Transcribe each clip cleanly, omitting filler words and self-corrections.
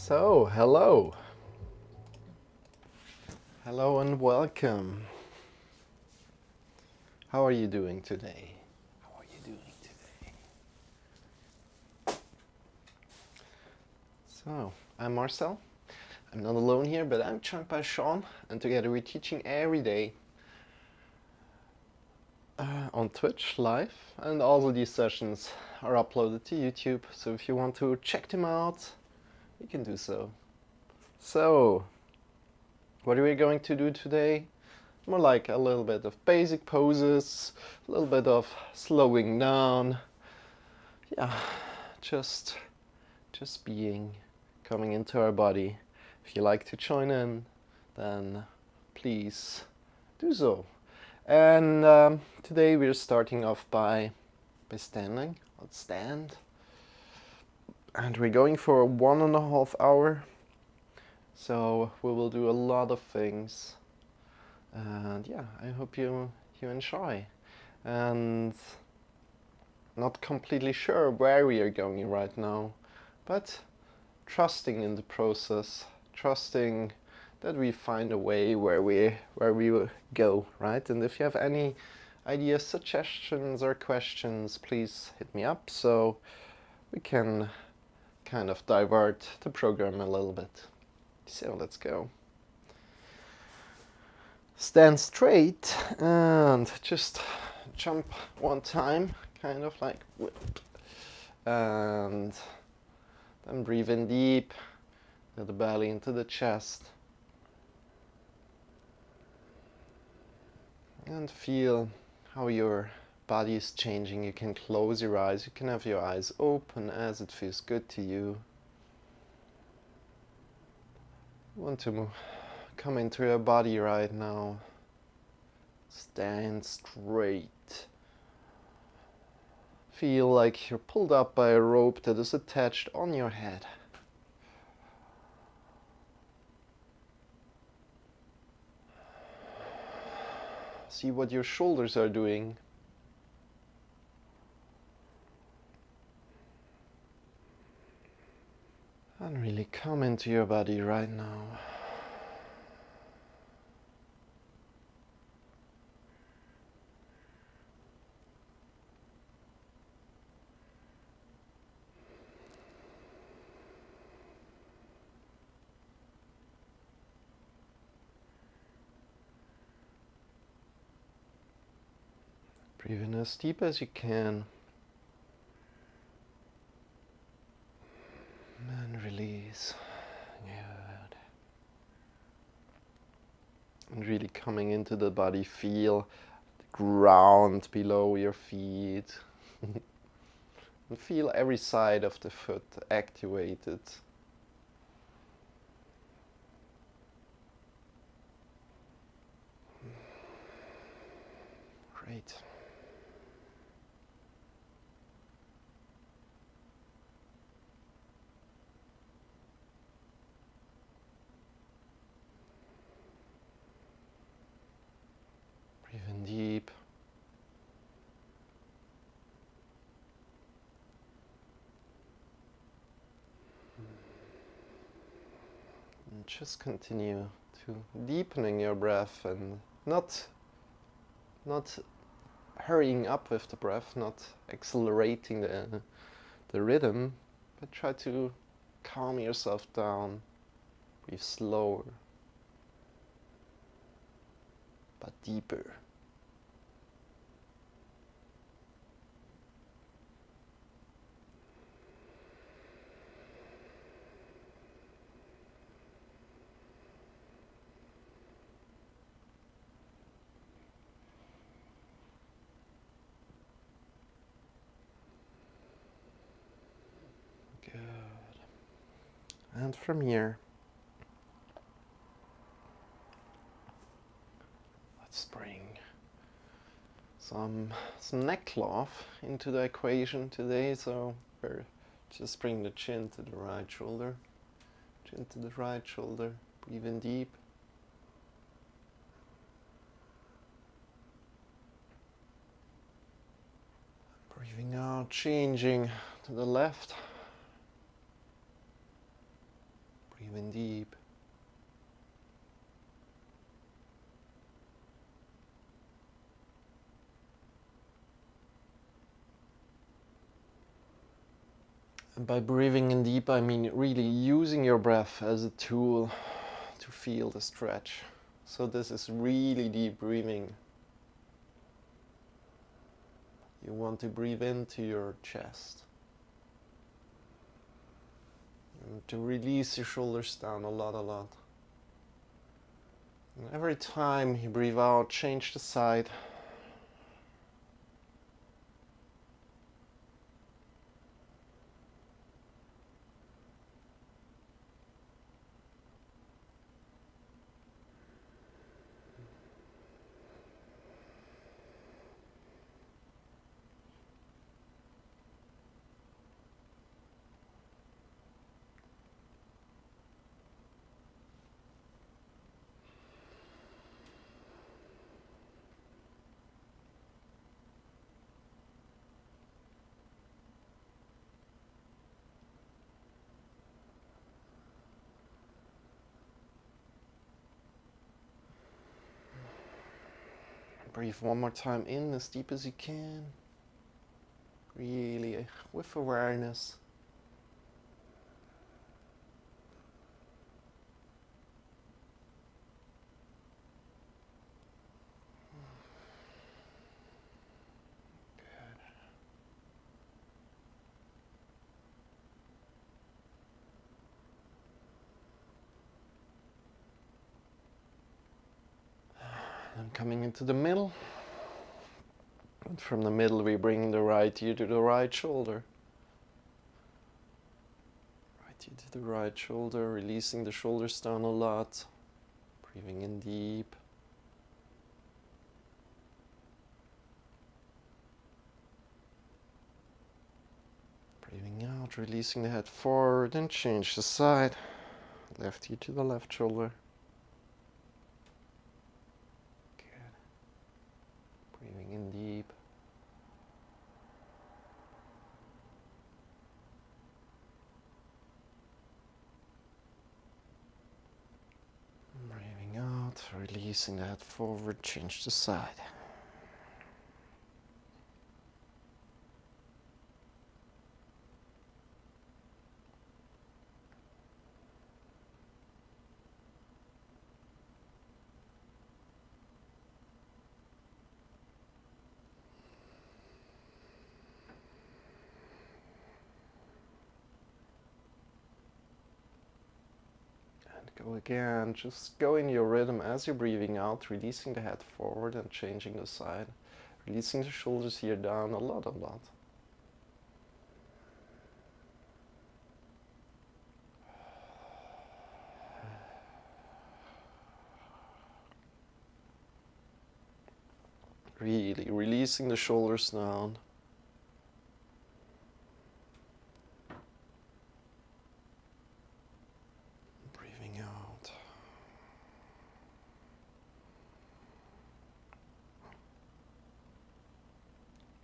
So, hello. Hello and welcome. How are you doing today? How are you doing today? So, I'm Marcel. I'm not alone here, but I'm joined by Shawn, and together we're teaching every day on Twitch live, and also these sessions are uploaded to YouTube, so if you want to check them out, you can do so. So, what are we going to do today? More like a little bit of basic poses, a little bit of slowing down. Yeah, just being, coming into our body. If you like to join in, then please do so. And today we're starting off by standing. Let's stand. And we're going for 1.5 hours. So we will do a lot of things. And yeah, I hope you enjoy. And not completely sure where we are going right now, but trusting in the process, trusting that we find a way where we will go, right? And if you have any ideas, suggestions or questions, please hit me up so we can kind of divert the program a little bit. So let's go. Stand straight and just jump one time, kind of like whip. And then breathe in deep, to the belly into the chest. And feel how your body is changing. You can close your eyes, you can have your eyes open as it feels good to you. You want to come into your body right now. Stand straight. Feel like you're pulled up by a rope that is attached on your head. See what your shoulders are doing. And really come into your body right now. Breathe in as deep as you can. And release. Good. And really coming into the body, feel the ground below your feet. And feel every side of the foot activated. Great. Breathe in deep. And just continue to deepening your breath and not hurrying up with the breath, not accelerating the rhythm, but try to calm yourself down. Breathe slower, but deeper. Good. And from here, let's bring some neck cloth into the equation today. So we're just bring the chin to the right shoulder, chin to the right shoulder. Breathe in deep. Breathing out, changing to the left. Breathe in deep. And by breathing in deep, I mean really using your breath as a tool to feel the stretch. So this is really deep breathing. You want to breathe into your chest. And to release your shoulders down a lot. And every time you breathe out, change the side. Breathe one more time in as deep as you can. Really with awareness. And coming into the middle. And from the middle we bring the right ear to the right shoulder. Right ear to the right shoulder, releasing the shoulders down a lot. Breathing in deep. Breathing out, releasing the head forward and change the side. Left ear to the left shoulder. Good. Breathing in deep. Breathing out, releasing the head forward, change the side. Go again, just go in your rhythm as you're breathing out, releasing the head forward and changing the side. Releasing the shoulders here down a lot. Really releasing the shoulders down. Breathing out.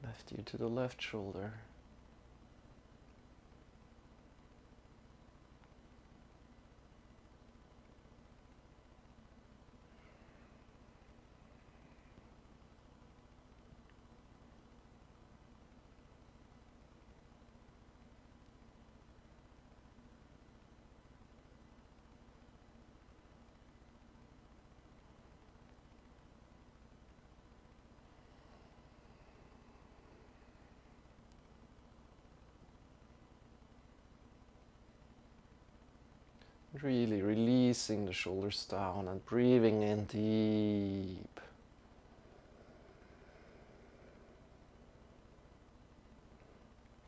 Left ear to the left shoulder. Really releasing the shoulders down and breathing in deep.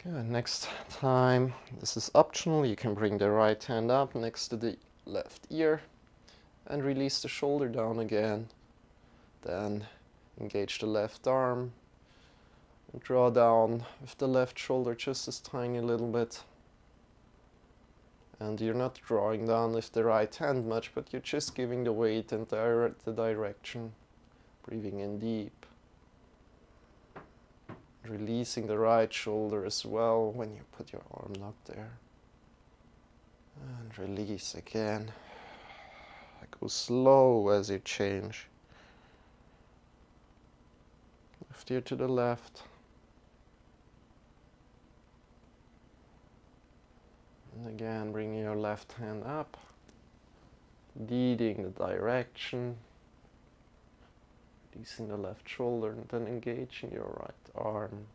Good, next time, this is optional, you can bring the right hand up next to the left ear and release the shoulder down again. Then engage the left arm and draw down with the left shoulder just as tiny little bit. And you're not drawing down with the right hand much, but you're just giving the weight and the direction. Breathing in deep. Releasing the right shoulder as well when you put your arm up there. And release again. Go slow as you change. Left ear to the left. And again, bring your left hand up, leading the direction, releasing the left shoulder, and then engaging your right arm.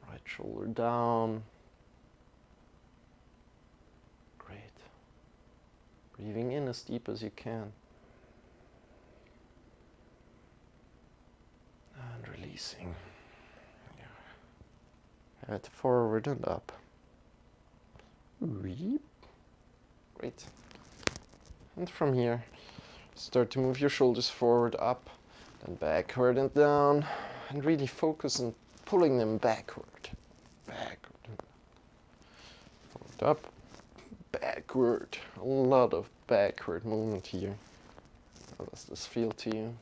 Right shoulder down. Great. Breathing in as deep as you can. And releasing. Head forward and up. Great. And from here, start to move your shoulders forward, up, then backward and down, and really focus on pulling them backward. Backward. Forward, up, backward. A lot of backward movement here. How does this feel to you?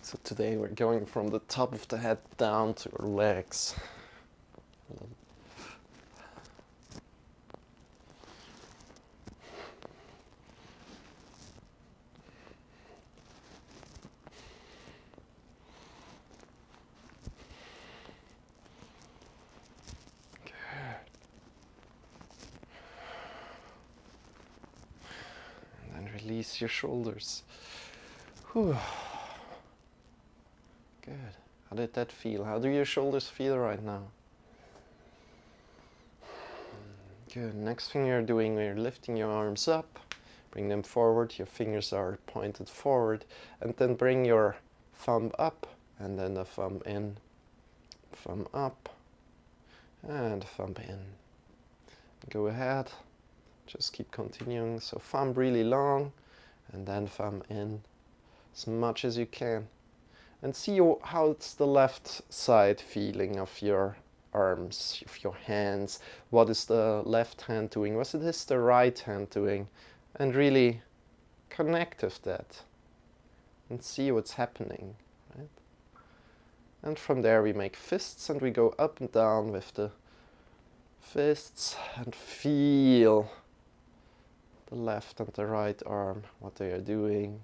So today we're going from the top of the head down to our legs. Good. And then release your shoulders. Whew. Good. How did that feel? How do your shoulders feel right now? Good. Next thing you're doing, you're lifting your arms up, bring them forward, your fingers are pointed forward, and then bring your thumb up, and then the thumb in, thumb up, and thumb in. Go ahead, just keep continuing. So thumb really long, and then thumb in as much as you can. And see how it's the left side feeling of your arms, of your hands. What is the left hand doing? What is the right hand doing? And really connect with that and see what's happening, right? And from there we make fists and we go up and down with the fists and feel the left and the right arm, what they are doing.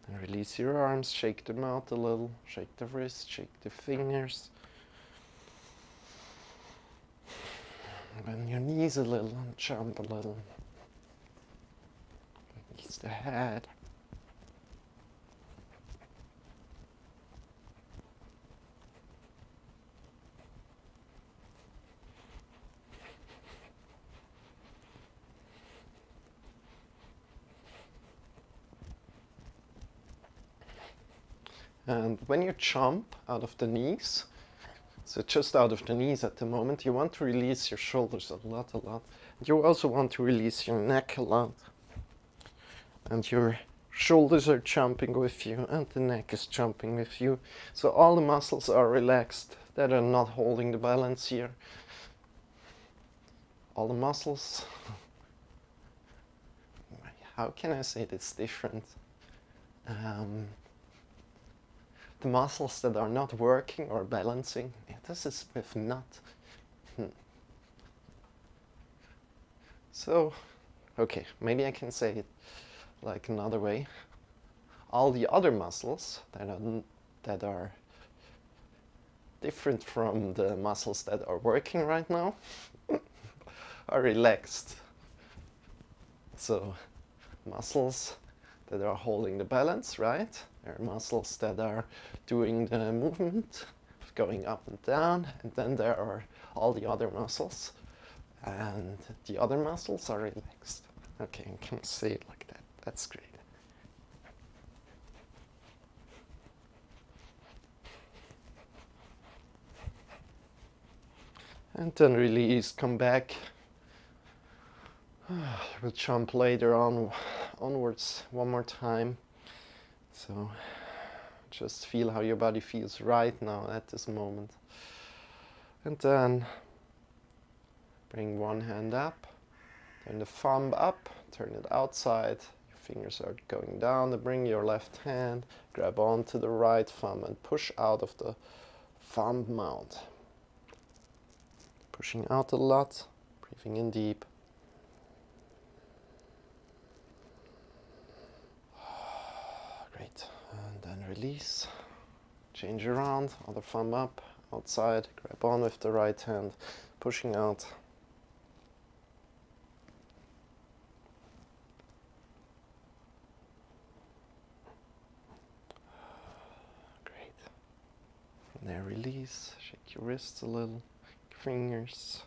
And release your arms, shake them out a little, shake the wrists, shake the fingers. Bend your knees a little and jump a little. Release the head. And when you jump out of the knees, so just out of the knees at the moment, you want to release your shoulders a lot. You also want to release your neck a lot. And your shoulders are jumping with you, and the neck is jumping with you. So all the muscles are relaxed that are not holding the balance here. All the muscles, how can I say this different? The muscles that are not working or balancing, this is with not. So, okay, maybe I can say it like another way. All the other muscles that are different from the muscles that are working right now are relaxed. So, muscles that are holding the balance, right? There are muscles that are doing the movement, going up and down, and then there are all the other muscles, and the other muscles are relaxed. Okay, I can say it like that. That's great. And then release, come back. We'll jump later on onwards one more time. So just feel how your body feels right now at this moment. And then bring one hand up, turn the thumb up, turn it outside. Your fingers are going down. Then bring your left hand, grab onto the right thumb and push out of the thumb mount. Pushing out a lot, breathing in deep. Great. And then release. Change around, other thumb up, outside, grab on with the right hand, pushing out. Great. From there, release, shake your wrists a little, your fingers.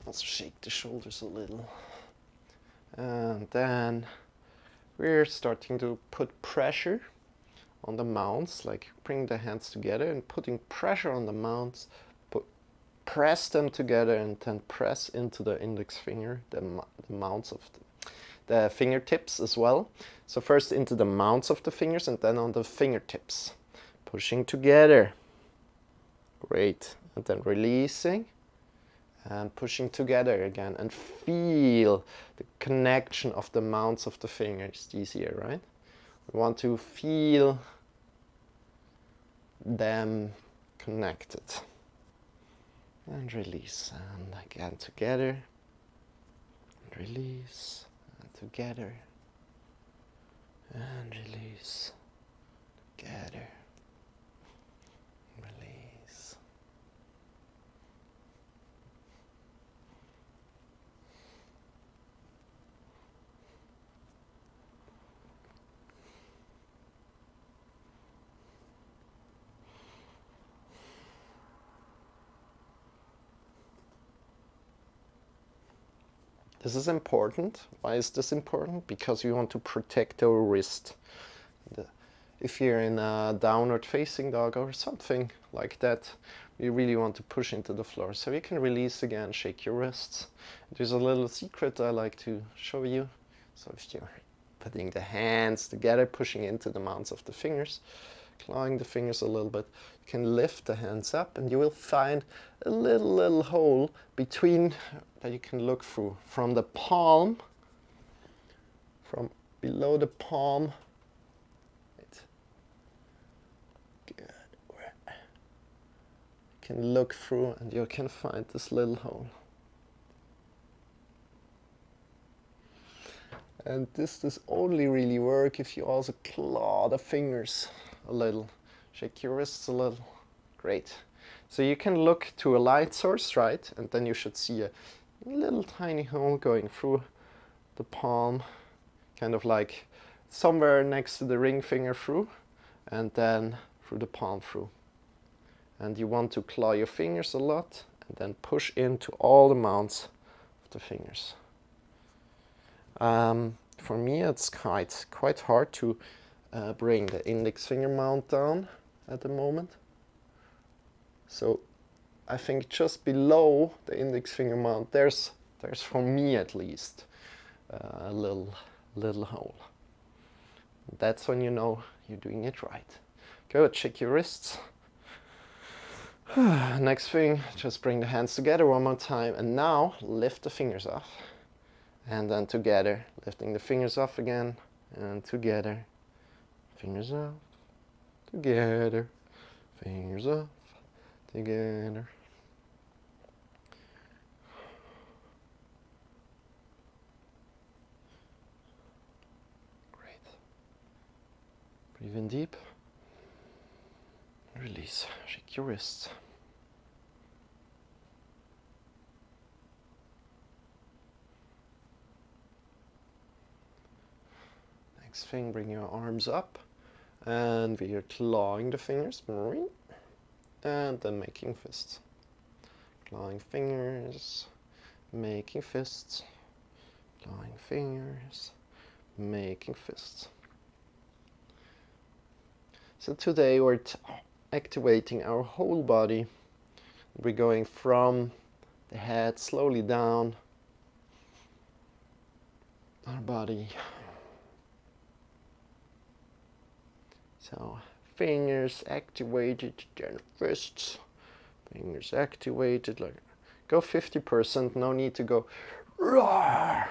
Also shake the shoulders a little. And then we're starting to put pressure on the mounts, like bring the hands together and putting pressure on the mounts, press them together and then press into the index finger, the mounts of the fingertips as well. So first into the mounts of the fingers and then on the fingertips. Pushing together. Great. And then releasing. And pushing together again, and feel the connection of the mounts of the fingers. These here, right? We want to feel them connected. And release, and again together. And release, and together. And release, together. Release. This is important. Why is this important? Because we want to protect our wrist. If you're in a downward facing dog or something like that, you really want to push into the floor. So you can release again, shake your wrists. There's a little secret I like to show you. So if you're putting the hands together, pushing into the mounts of the fingers, clawing the fingers a little bit, you can lift the hands up and you will find a little hole between that you can look through from the palm, from below the palm. Good. You can look through and you can find this little hole. And this does only really work if you also claw the fingers a little. Shake your wrists a little. Great. So you can look to a light source, right? And then you should see a little tiny hole going through the palm, kind of like somewhere next to the ring finger through, and then through the palm through. And you want to claw your fingers a lot, and then push into all the mounts of the fingers. For me, it's quite hard to bring the index finger mount down at the moment. So I think just below the index finger mount, there's for me at least a little hole. That's when you know you're doing it right. Good. Shake your wrists. Next thing, just bring the hands together one more time, and now lift the fingers off. And then together, lifting the fingers off again, and together, fingers off, together, fingers off, together. Great. Breathe in deep, release, shake your wrists. Next thing, bring your arms up, and we are clawing the fingers, and then making fists. Clawing fingers, making fists, clawing fingers, making fists. So today we're activating our whole body. We're going from the head slowly down our body. So fingers activated, then fists. Fingers activated, like go 50%, no need to go roar,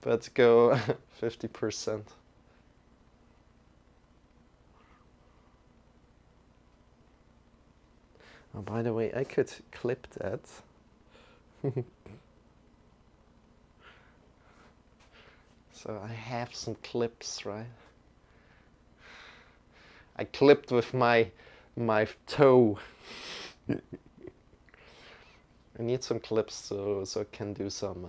but go 50%. Oh, by the way, I could clip that. So I have some clips, right? I clipped with my toe. I need some clips so I can do some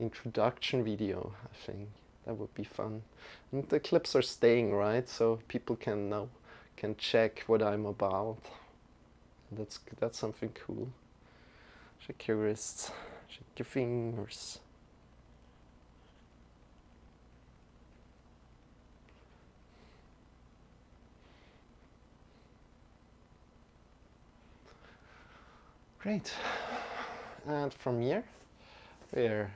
introduction video. I think that would be fun. And the clips are staying, right? So people can check what I'm about. That's something cool. Shake your wrists, shake your fingers. Great. And from here, we're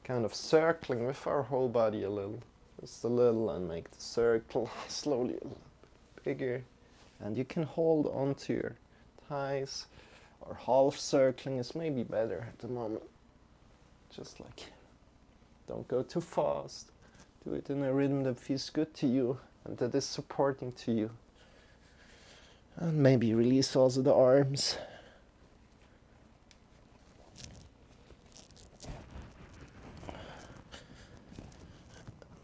kind of circling with our whole body a little. Just a little, and make the circle slowly a little bit bigger. And you can hold onto your thighs, or half circling is maybe better at the moment. Just like, don't go too fast. Do it in a rhythm that feels good to you and that is supporting to you. And maybe release also the arms.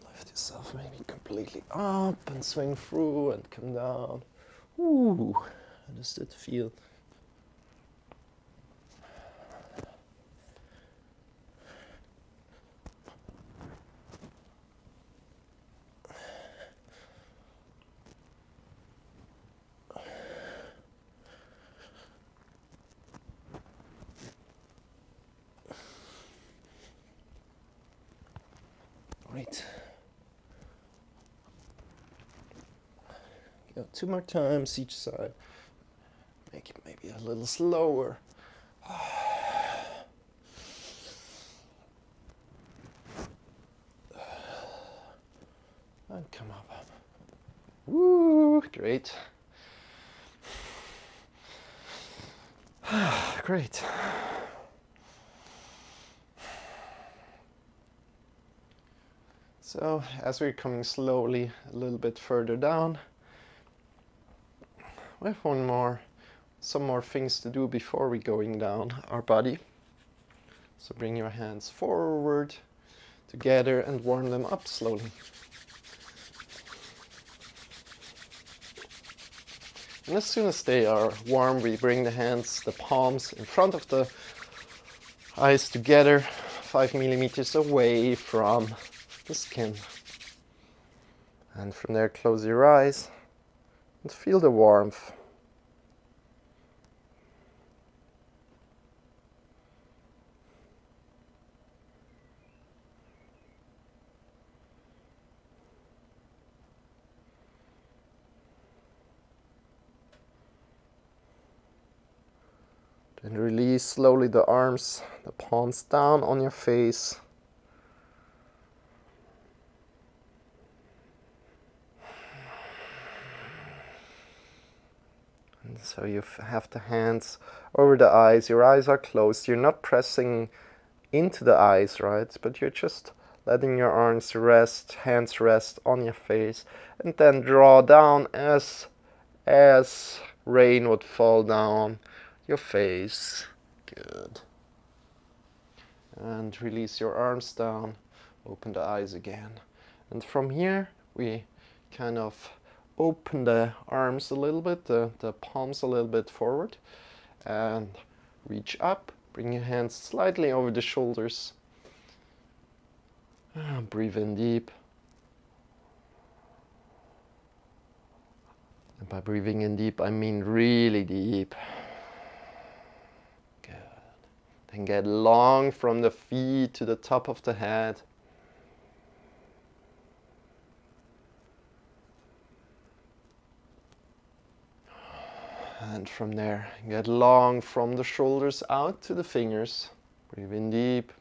Lift yourself maybe completely up and swing through and come down. Ooh, how does that feel? Great. Go 2 more times each side. Make it maybe a little slower. And come up. Woo, great. Great. So, as we're coming slowly a little bit further down, we have some more things to do before we're going down our body. So bring your hands forward together and warm them up slowly. And as soon as they are warm, we bring the hands, the palms in front of the eyes together, 5 millimeters away from the skin. And from there, close your eyes and feel the warmth. Then release slowly the arms, the palms down on your face. And so you have the hands over the eyes. Your eyes are closed. You're not pressing into the eyes, right? But you're just letting your arms rest, hands rest on your face. And then draw down as rain would fall down your face. Good. And release your arms down, open the eyes again. And from here we kind of open the arms a little bit, the palms a little bit forward, and reach up, bring your hands slightly over the shoulders. Breathe in deep. And by breathing in deep, I mean really deep. Then get long from the feet to the top of the head. And from there, get long from the shoulders out to the fingers. Breathe in deep.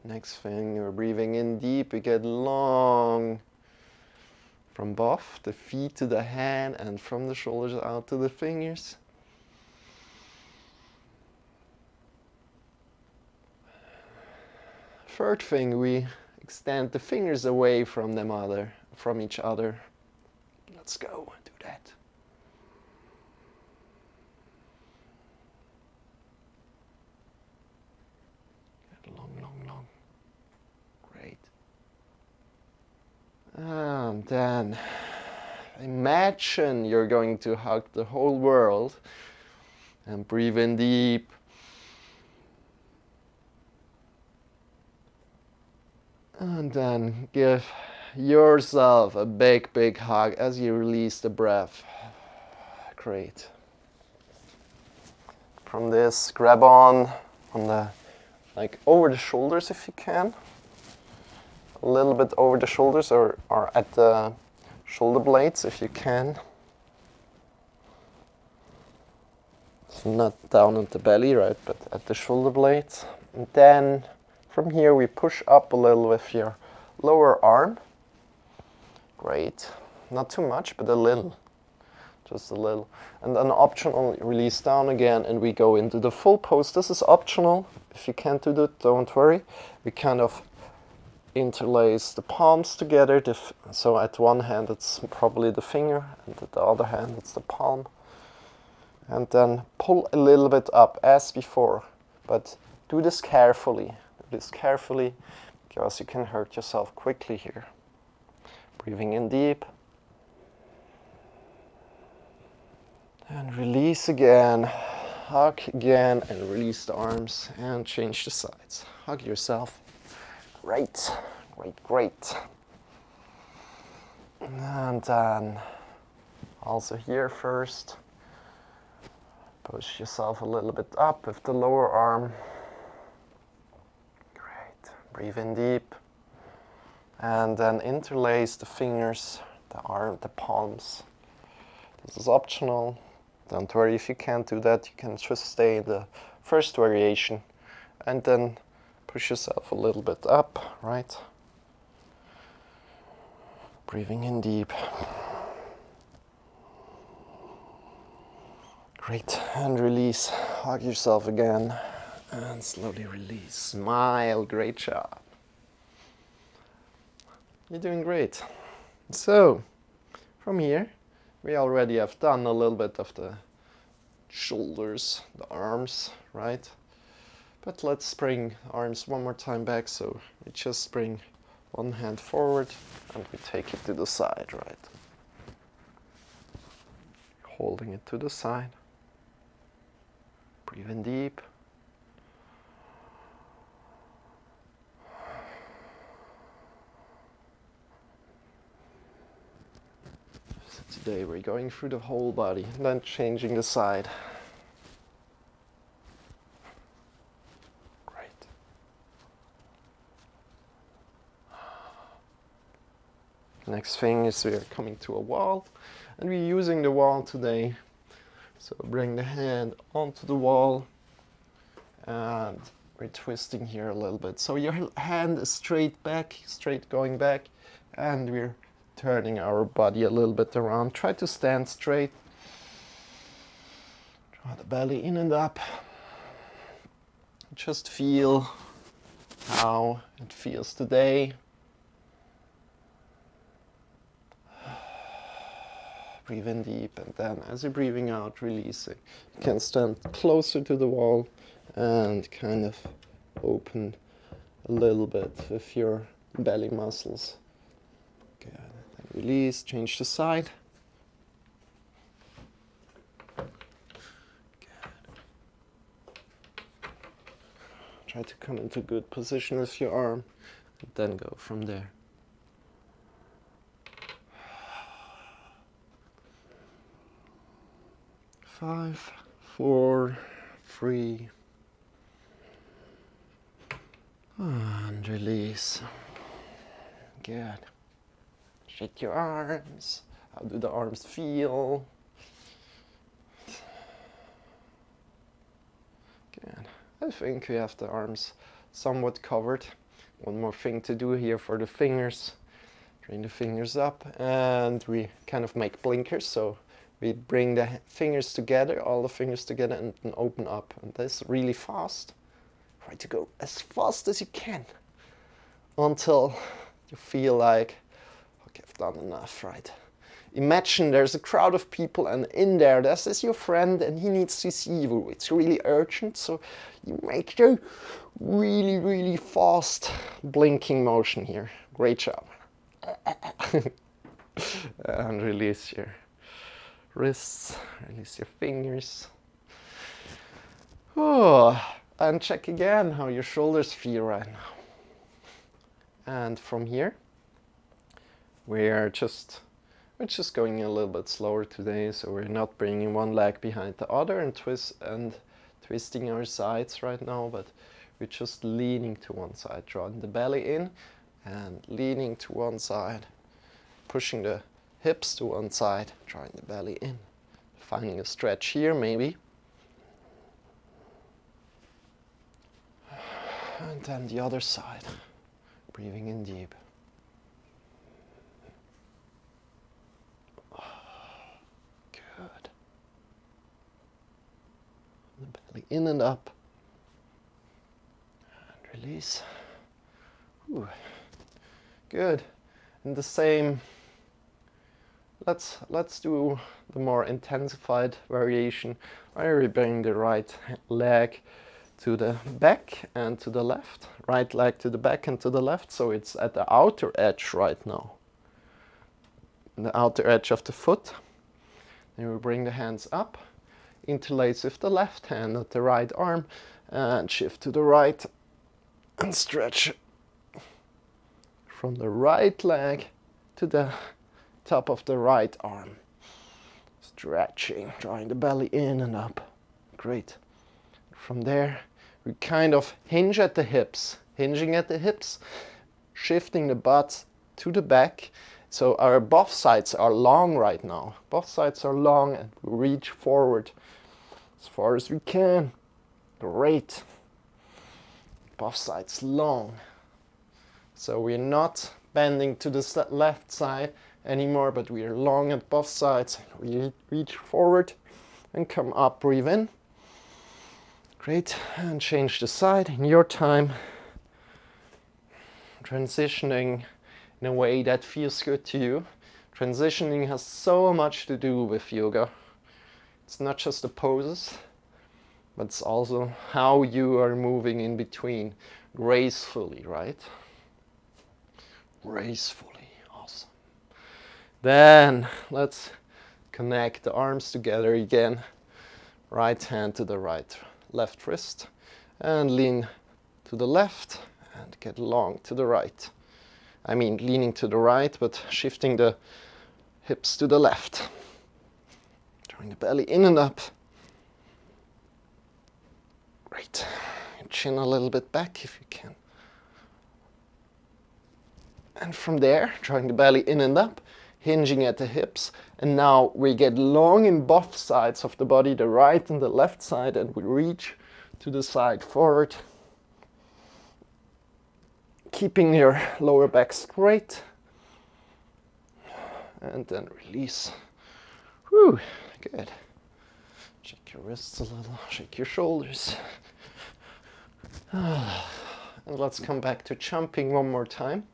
Next thing, you're breathing in deep, you get long from both the feet to the hand and from the shoulders out to the fingers. Third thing, we extend the fingers away from each other. Let's go, do that. Get long, long, long. Great. And then imagine you're going to hug the whole world and breathe in deep. And then give yourself a big, big hug as you release the breath. Great. From this, grab on the, like over the shoulders if you can. A little bit over the shoulders or at the shoulder blades if you can. So not down at the belly, right, but at the shoulder blades. And then from here we push up a little with your lower arm. Great. Not too much, but a little. Just a little. And then optional, release down again and we go into the full pose. This is optional. If you can't do that, don't worry. We kind of interlace the palms together. So at one hand it's probably the finger and at the other hand it's the palm. And then pull a little bit up as before. But do this carefully. Because you can hurt yourself quickly here. Breathing in deep. And release again. Hug again and release the arms and change the sides. Hug yourself. Great, great, great. And then also here first. Push yourself a little bit up with the lower arm. Breathe in deep, and then interlace the fingers, the palms. This is optional. Don't worry if you can't do that. You can just stay in the first variation, and then push yourself a little bit up, right? Breathing in deep. Great, and release. Hug yourself again. And slowly release. Smile. Great job. You're doing great. So, from here, we already have done a little bit of the shoulders, the arms, right? But let's bring arms one more time back. So we just bring one hand forward and we take it to the side, right? Holding it to the side. Breathe in deep. Today we're going through the whole body and then changing the side. Great. Next thing is we are coming to a wall and we're using the wall today. So bring the hand onto the wall and we're twisting here a little bit. So your hand is straight back, straight going back, and we're turning our body a little bit around. Try to stand straight. Draw the belly in and up. Just feel how it feels today. Breathe in deep, and then as you're breathing out, releasing. You can stand closer to the wall and kind of open a little bit with your belly muscles. Good. Then release, change the side. Good. Try to come into good position with your arm and then go from there. 5, 4, 3, And release. Good. Shake your arms. How do the arms feel? Good. I think we have the arms somewhat covered. One more thing to do here for the fingers. Bring the fingers up and we kind of make blinkers. So we bring the fingers together, all the fingers together, and then open up. And that's really fast. Try to go as fast as you can until you feel like, okay, I've done enough, right? Imagine there's a crowd of people and in there, this is your friend and he needs to see you. It's really urgent, so you make the really, really fast blinking motion here. Great job. And release your wrists, release your fingers. Oh, and check again how your shoulders feel right now. And from here, we're just going a little bit slower today, so we're not bringing one leg behind the other and twisting our sides right now, but we're just leaning to one side, drawing the belly in and leaning to one side, pushing the hips to one side, drawing the belly in, finding a stretch here maybe. And then the other side, breathing in deep. Good. The belly in and up. And release. Ooh. Good. And the same, let's do the more intensified variation where we bring the right leg to the back and to the left. Right leg to the back and to the left, so it's at the outer edge right now. The outer edge of the foot. Then we bring the hands up, interlace with the left hand at the right arm, and shift to the right and stretch from the right leg to the top of the right arm. Stretching, drawing the belly in and up. Great. From there, we kind of hinge at the hips, hinging at the hips, shifting the butt to the back. So our both sides are long right now. Both sides are long and we reach forward as far as we can. Great. Both sides long. So we're not bending to the left side anymore, but we are long at both sides. We reach forward and come up, breathe in. Great, and change the side in your time. Transitioning in a way that feels good to you. Transitioning has so much to do with yoga. It's not just the poses, but it's also how you are moving in between gracefully, right? Gracefully, awesome. Then let's connect the arms together again. Right hand to the right, left wrist, and lean to the left and get long to the right. I mean leaning to the right, but shifting the hips to the left. Drawing the belly in and up. Great. Chin a little bit back if you can. And from there, drawing the belly in and up, hinging at the hips. And now we get long in both sides of the body, the right and the left side, and we reach to the side forward. Keeping your lower back straight. And then release. Whew, good. Shake your wrists a little, shake your shoulders. And let's come back to jumping one more time.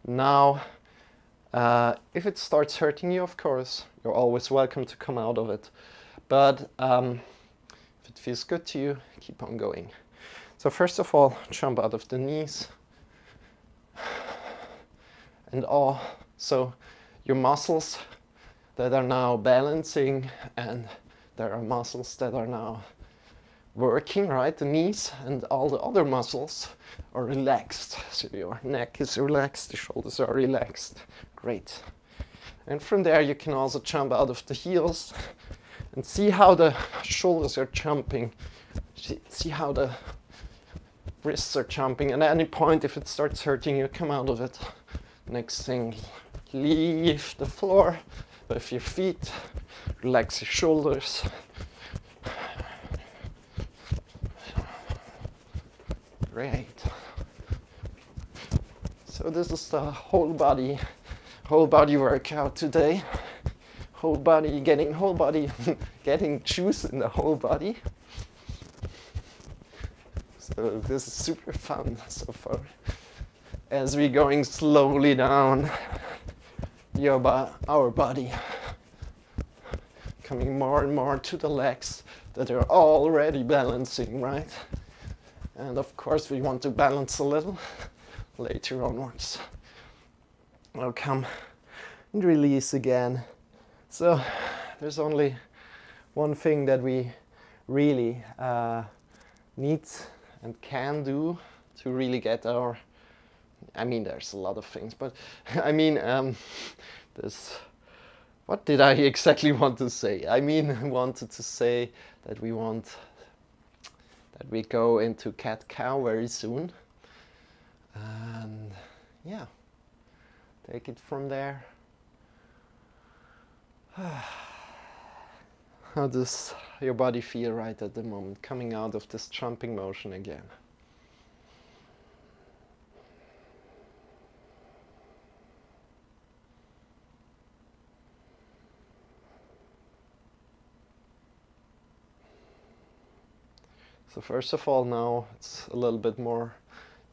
Now, if it starts hurting you, of course, you're always welcome to come out of it. But if it feels good to you, keep on going. So first of all, jump out of the knees. And all, so your muscles that are now balancing, and there are muscles that are now working, right? The knees and all the other muscles are relaxed. So your neck is relaxed, the shoulders are relaxed. Great. And from there you can also jump out of the heels and see how the shoulders are jumping. See how the wrists are jumping. At any point, if it starts hurting you, come out of it. Next thing, leave the floor with your feet, relax your shoulders. Great. So this is the whole body workout today. Whole body getting juice in the whole body. So this is super fun so far. As we're going slowly down our body, coming more and more to the legs that are already balancing, right? And of course we want to balance a little later onwards. I'll come and release again. So there's only one thing that we really need and can do to really get our, I mean there's a lot of things, but I mean this, what did I exactly want to say? I mean I wanted to say that we go into cat-cow very soon, and yeah, take it from there. How does your body feel right at the moment, coming out of this jumping motion again? So first of all, now it's a little bit more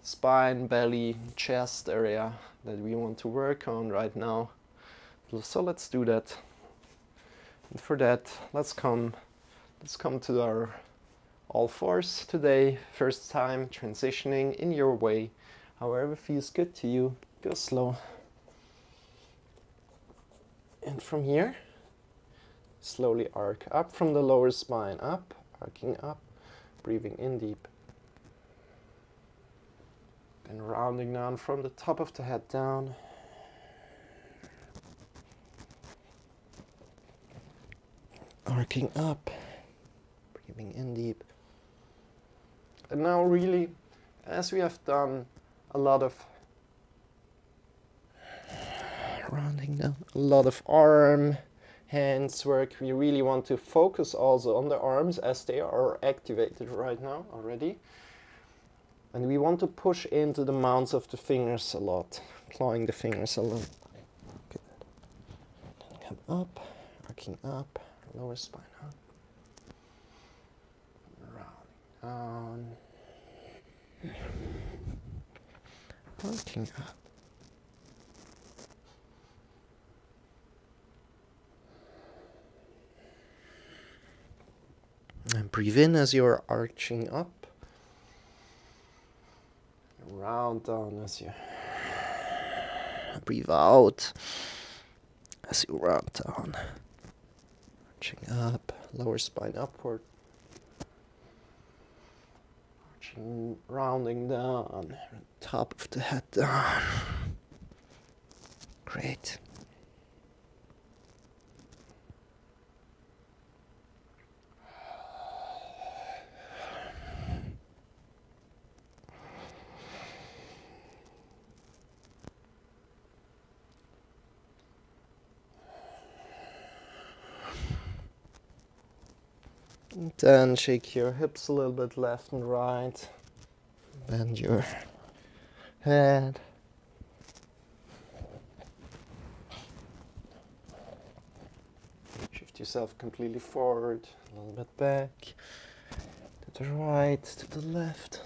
spine, belly, chest area that we want to work on right now. So let's do that. And for that, let's come to our all fours today. First time transitioning in your way, however feels good to you. Go slow. And from here, slowly arc up from the lower spine, up, arcing up, breathing in deep. And rounding down from the top of the head down. Arcing up, breathing in deep. And now really, as we have done a lot of rounding down, a lot of arm, hands work, we really want to focus also on the arms as they are activated right now already. And we want to push into the mounts of the fingers a lot, clawing the fingers a lot. Good. Then come up, arcing up. Lower spine up, rounding down, arcing up. And breathe in as you're arching up. Round down as you breathe out as you round down. Arching up, lower spine upward. Arching, rounding down, top of the head down. Great. And then shake your hips a little bit left and right. Bend your head. Shift yourself completely forward, a little bit back, to the right, to the left.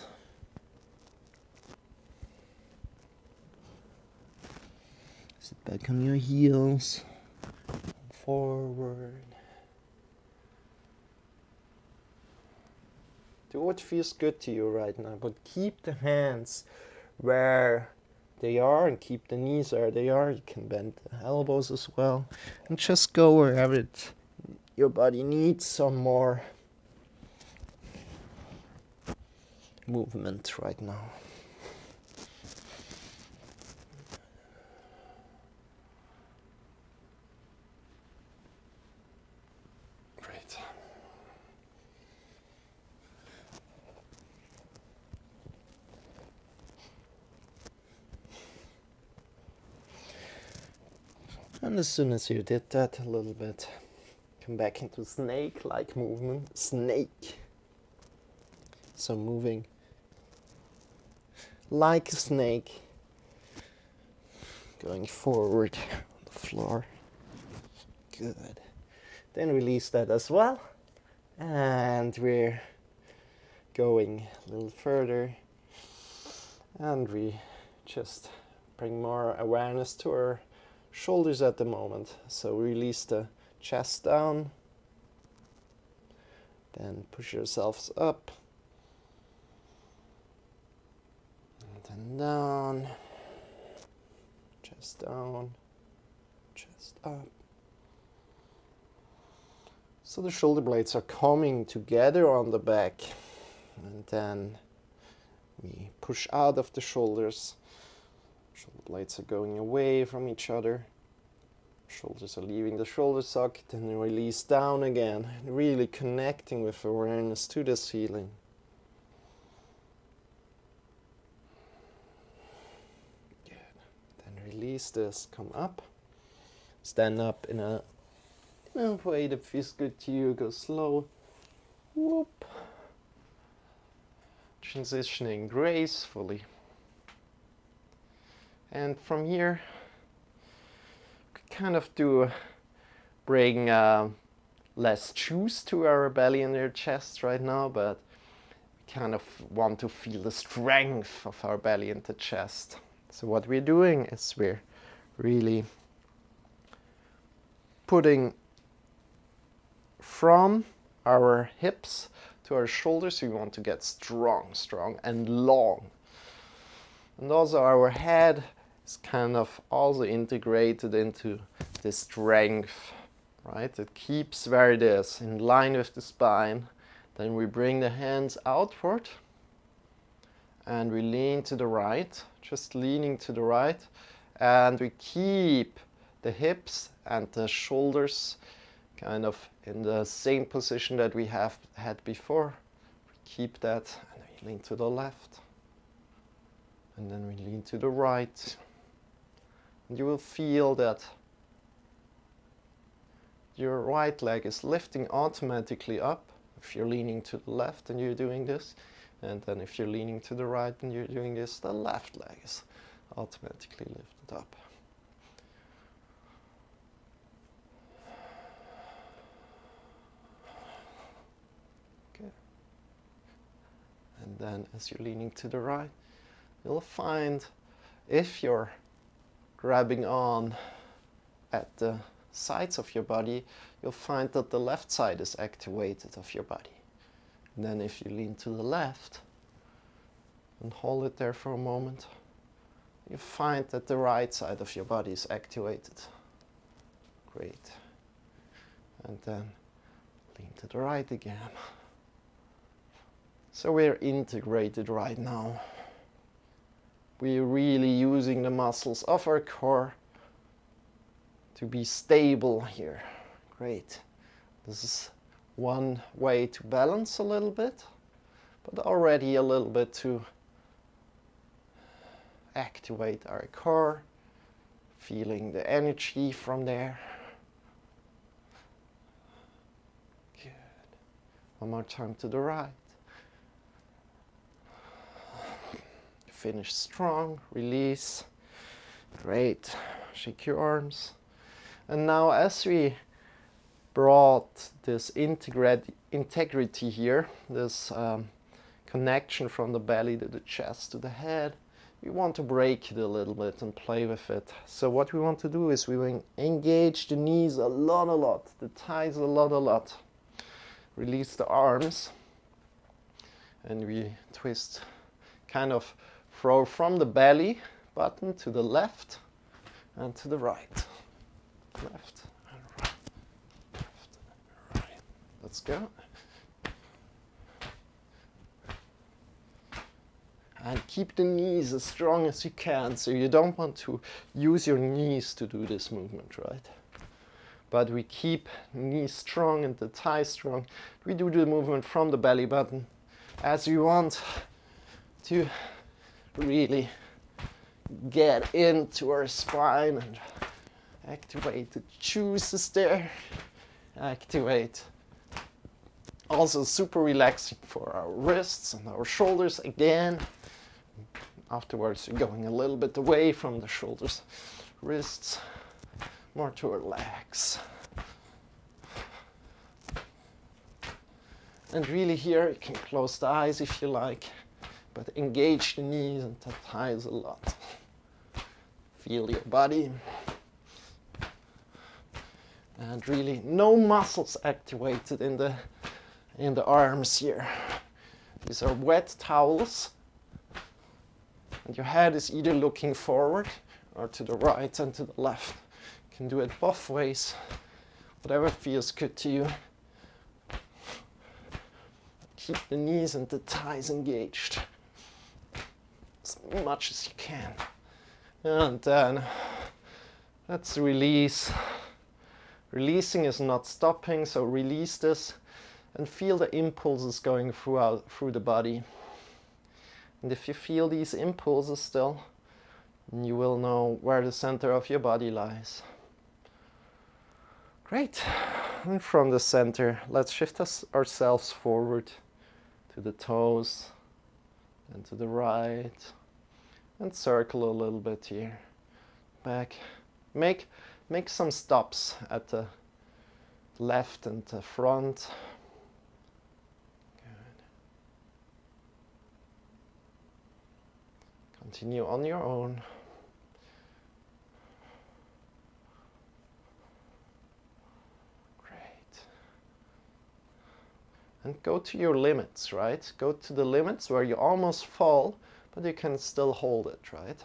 Sit back on your heels, forward. Do what feels good to you right now, but keep the hands where they are and keep the knees where they are. You can bend the elbows as well, and just go wherever your body needs some more movement right now. Great. And as soon as you did that a little bit, come back into snake-like movement. Snake. So moving like a snake. Going forward on the floor. Good. Then release that as well. And we're going a little further. And we just bring more awareness to our shoulders at the moment. So release the chest down. Then push yourselves up. And then down. Chest down. Chest up. So the shoulder blades are coming together on the back. And then we push out of the shoulders. Shoulder blades are going away from each other. Shoulders are leaving the shoulder socket and then release down again. Really connecting with awareness to this feeling. Good. Then release this, come up. Stand up in a way that feels good to you. Go slow. Whoop. Transitioning gracefully. And from here, we kind of bring less juice to our belly and our chest right now, but we kind of want to feel the strength of our belly and the chest. So what we're doing is we're really putting from our hips to our shoulders. We want to get strong and long. And also our head is kind of also integrated into this strength, right? It keeps where it is, in line with the spine. Then we bring the hands outward and we lean to the right, just leaning to the right. And we keep the hips and the shoulders kind of in the same position that we have had before. We keep that and we lean to the left. And then we lean to the right. And you will feel that your right leg is lifting automatically up if you're leaning to the left and you're doing this. And then if you're leaning to the right and you're doing this, the left leg is automatically lifted up. And then as you're leaning to the right, you'll find if you're grabbing on at the sides of your body, you'll find that the left side is activated of your body. And then if you lean to the left and hold it there for a moment, you find that the right side of your body is activated. Great. And then lean to the right again. So we're integrated right now. We're really using the muscles of our core to be stable here. Great. This is one way to balance a little bit, but already a little bit to activate our core, feeling the energy from there. Good. One more time to the right. Finish strong, release. Great. Shake your arms. And now as we brought this integrity here, this connection from the belly to the chest to the head, we want to break it a little bit and play with it. So what we want to do is we will engage the knees a lot, the thighs a lot. Release the arms and we twist, kind of throw from the belly button to the left and to the right. Left and right. Left and right. Let's go. And keep the knees as strong as you can. So you don't want to use your knees to do this movement, right? But we keep knees strong and the thighs strong. We do the movement from the belly button as we want to really get into our spine Activate the juices there. Activate. Also super relaxing for our wrists and our shoulders again. Afterwards you're going a little bit away from the shoulders, wrists, more to relax. And really here you can close the eyes if you like, but engage the knees and the thighs a lot. Feel your body. And really no muscles activated in the arms here. These are wet towels. And your head is either looking forward or to the right and to the left. You can do it both ways, whatever feels good to you. Keep the knees and the thighs engaged as much as you can. And then let's release. Releasing is not stopping, so release this and feel the impulses going through the body. And if you feel these impulses still, you will know where the center of your body lies. Great. And from the center, let's shift ourselves forward to the toes and to the right. And circle a little bit here. Back. Make some stops at the left and the front. Continue on your own. Great. And go to your limits, right? Go to the limits where you almost fall, but you can still hold it, right?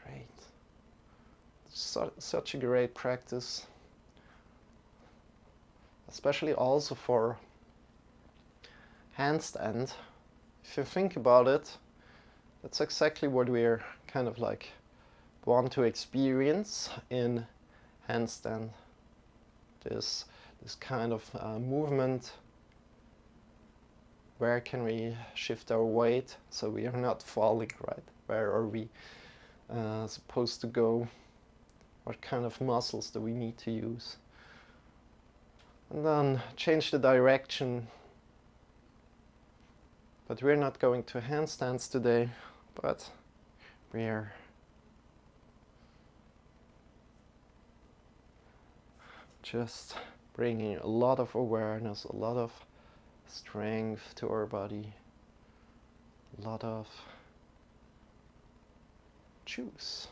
Great. Such a great practice. Especially also for handstand. If you think about it, that's exactly what we're kind of like want to experience in handstand. This kind of movement. Where can we shift our weight so we are not falling, right? Where are we supposed to go? What kind of muscles do we need to use? And then change the direction. But we're not going to handstands today, but we're just bringing a lot of awareness, a lot of strength to our body, a lot of juice,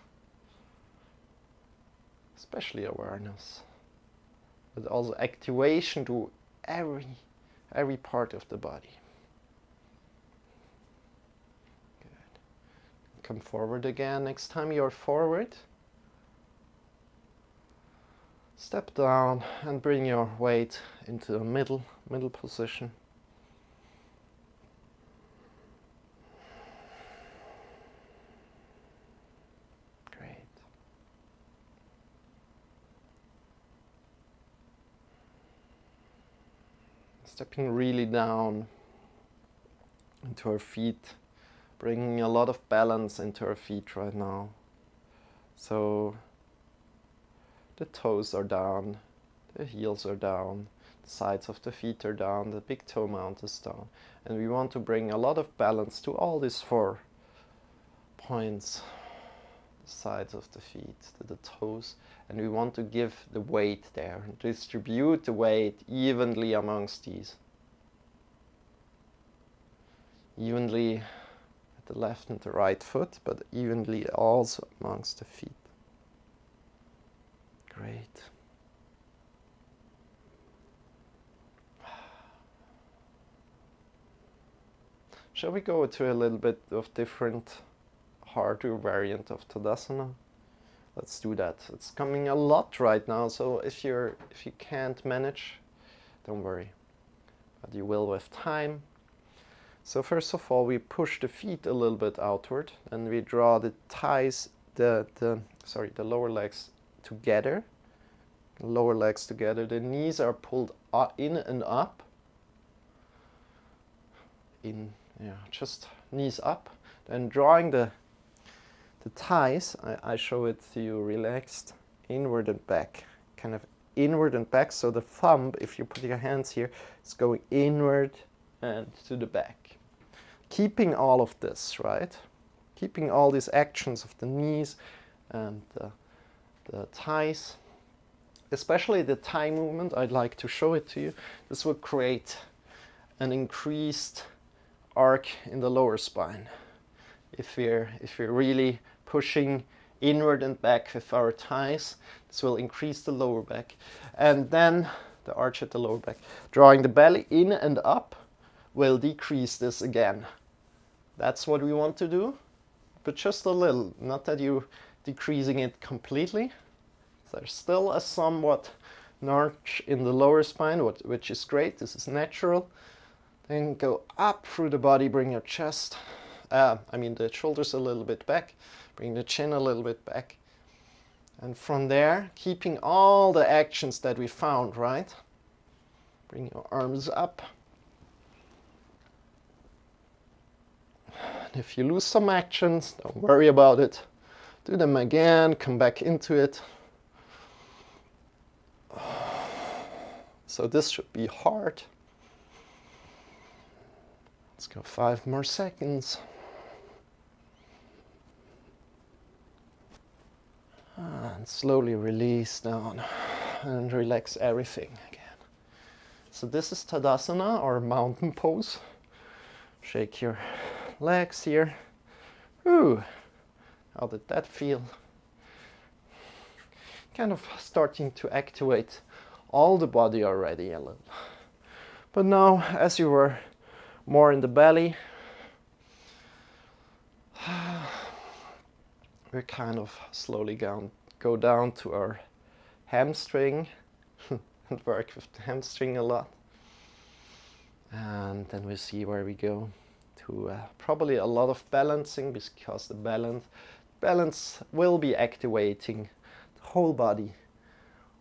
especially awareness. But also activation to every part of the body. Good. Come forward again. Next time you're forward, step down and bring your weight into the middle position. Stepping really down into our feet, bringing a lot of balance into our feet right now. So the toes are down, the heels are down, the sides of the feet are down, the big toe mount is down. And we want to bring a lot of balance to all these 4 points, the sides of the feet, to the toes. And we want to give the weight there, distribute the weight evenly amongst these. Evenly at the left and the right foot, but evenly also amongst the feet. Great. Shall we go to a little bit of different, harder variant of Tadasana? Let's do that. It's coming a lot right now, so if you can't manage, don't worry. But you will with time. So first of all, we push the feet a little bit outward, and we draw the thighs, the lower legs together. The lower legs together. The knees are pulled in and up. in, yeah, just knees up. Then drawing the thighs, I show it to you relaxed, inward and back, kind of inward and back. So the thumb, if you put your hands here, is going inward and to the back. Keeping all of this, right? Keeping all these actions of the knees and the thighs, especially the thigh movement. I'd like to show it to you. This will create an increased arc in the lower spine. If we're really pushing inward and back with our thighs, this will increase the lower back. And then the arch at the lower back. Drawing the belly in and up will decrease this again. That's what we want to do, but just a little, not that you're decreasing it completely. There's still a somewhat arch in the lower spine, which is great. This is natural. Then go up through the body, bring your chest, the shoulders a little bit back, bring the chin a little bit back. And from there, keeping all the actions that we found, right? Bring your arms up. And if you lose some actions, don't worry about it. Do them again, come back into it. So this should be hard. Let's go 5 more seconds. And slowly release down and relax everything again. So this is Tadasana, or mountain pose. Shake your legs here. Ooh, how did that feel? Kind of starting to activate all the body already a little. But now, as you were more in the belly, we're kind of slowly go down to our hamstring and work with the hamstring a lot. And then we see where we go to probably a lot of balancing, because the balance will be activating the whole body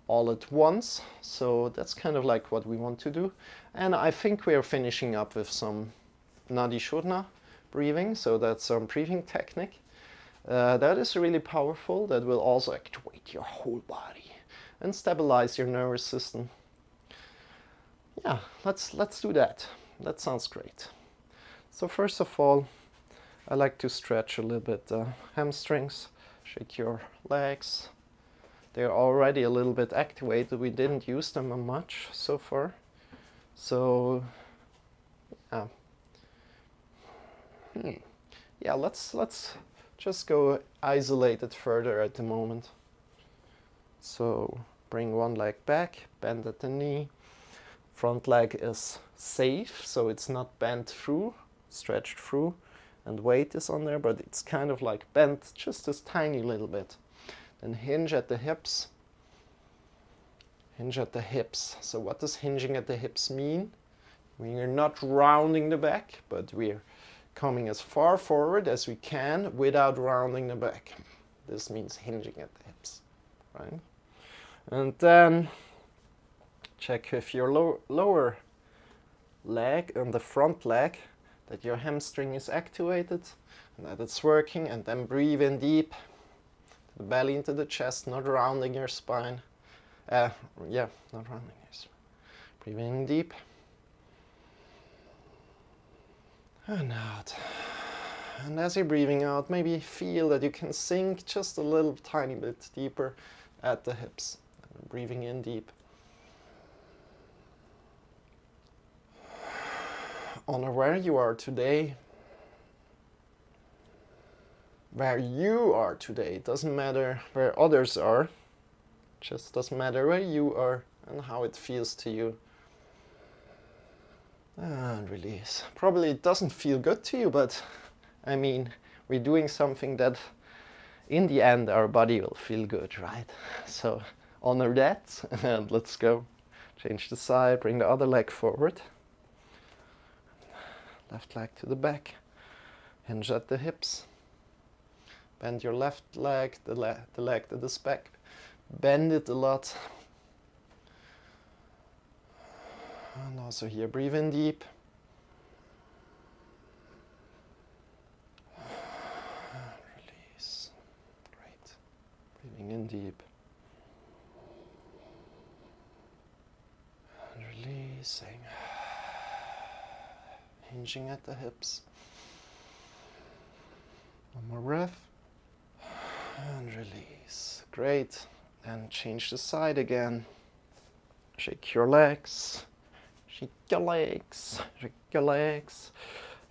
all at once. So that's kind of like what we want to do. And I think we are finishing up with some Nadi Shodhana breathing. So that's some breathing technique. That is really powerful. That will also activate your whole body and stabilize your nervous system. Yeah, let's do that. That sounds great. So first of all, I like to stretch a little bit the hamstrings. Shake your legs. They're already a little bit activated. We didn't use them much so far. So yeah, let's just go isolated further at the moment. So bring one leg back, bend at the knee. Front leg is safe, so it's not bent through, stretched through, and weight is on there, but it's kind of like bent just a tiny little bit. Then hinge at the hips. Hinge at the hips. So what does hinging at the hips mean? We're not rounding the back, but we're coming as far forward as we can without rounding the back. This means hinging at the hips, right? And then check with your lower leg and the front leg that your hamstring is activated and that it's working, and then breathe in deep. The belly into the chest, not rounding your spine. Not rounding your spine. Breathe in deep. And out. And as you're breathing out, maybe feel that you can sink just a little tiny bit deeper at the hips. Breathing in deep. Honor where you are today. Where you are today. It doesn't matter where others are. It just doesn't matter where you are and how it feels to you. And release. Probably it doesn't feel good to you, but I mean, we're doing something that in the end our body will feel good, right? So honor that and let's go. Change the side, bring the other leg forward. Left leg to the back. Hinge at the hips. Bend your left leg, the leg that is back. Bend it a lot. And also here, breathe in deep. deep. And releasing. Hinging at the hips. One more breath. And release. Great. And change the side again. Shake your legs. Shake your legs. Shake your legs.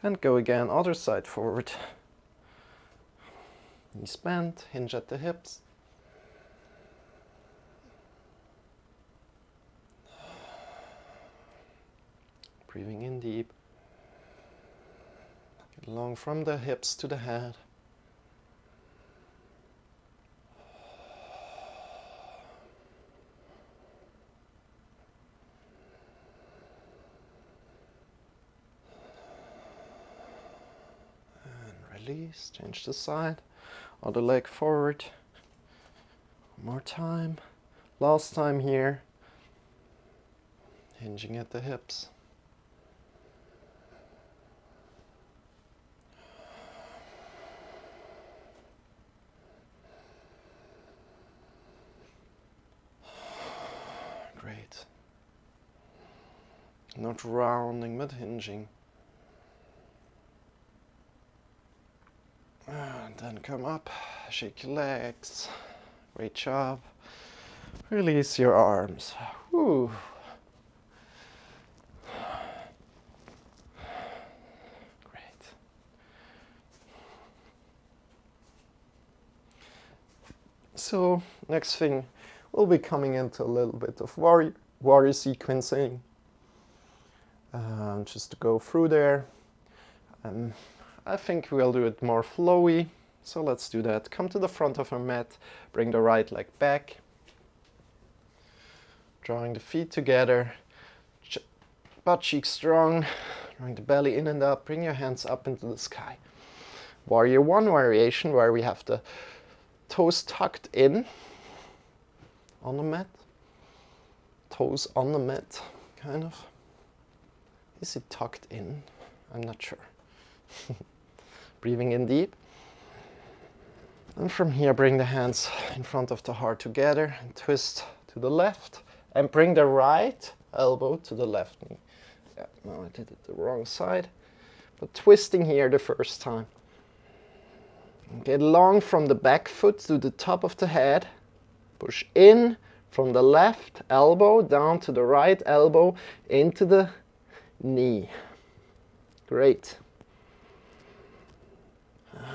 And go again, other side forward. Knees bent, hinge at the hips. Breathing in deep. Get long from the hips to the head. And release, change the side. Other leg forward. One more time. Last time here. Hinging at the hips. Great. Not rounding, but hinging. And then come up, shake your legs. Great job. Release your arms. Whew. Great. So, next thing, we'll be coming into a little bit of warrior sequencing. Just to go through there. I think we'll do it more flowy, so let's do that. Come to the front of our mat, bring the right leg back, drawing the feet together, butt cheeks strong, drawing the belly in and up, bring your hands up into the sky. Warrior one variation where we have the toes tucked in on the mat, toes on the mat, kind of. Is it tucked in? I'm not sure. Breathing in deep. And from here, bring the hands in front of the heart together and twist to the left. And bring the right elbow to the left knee. Yeah, no, I did it the wrong side. But twisting here the first time. Get long from the back foot to the top of the head. Push in from the left elbow down to the right elbow into the knee. Great.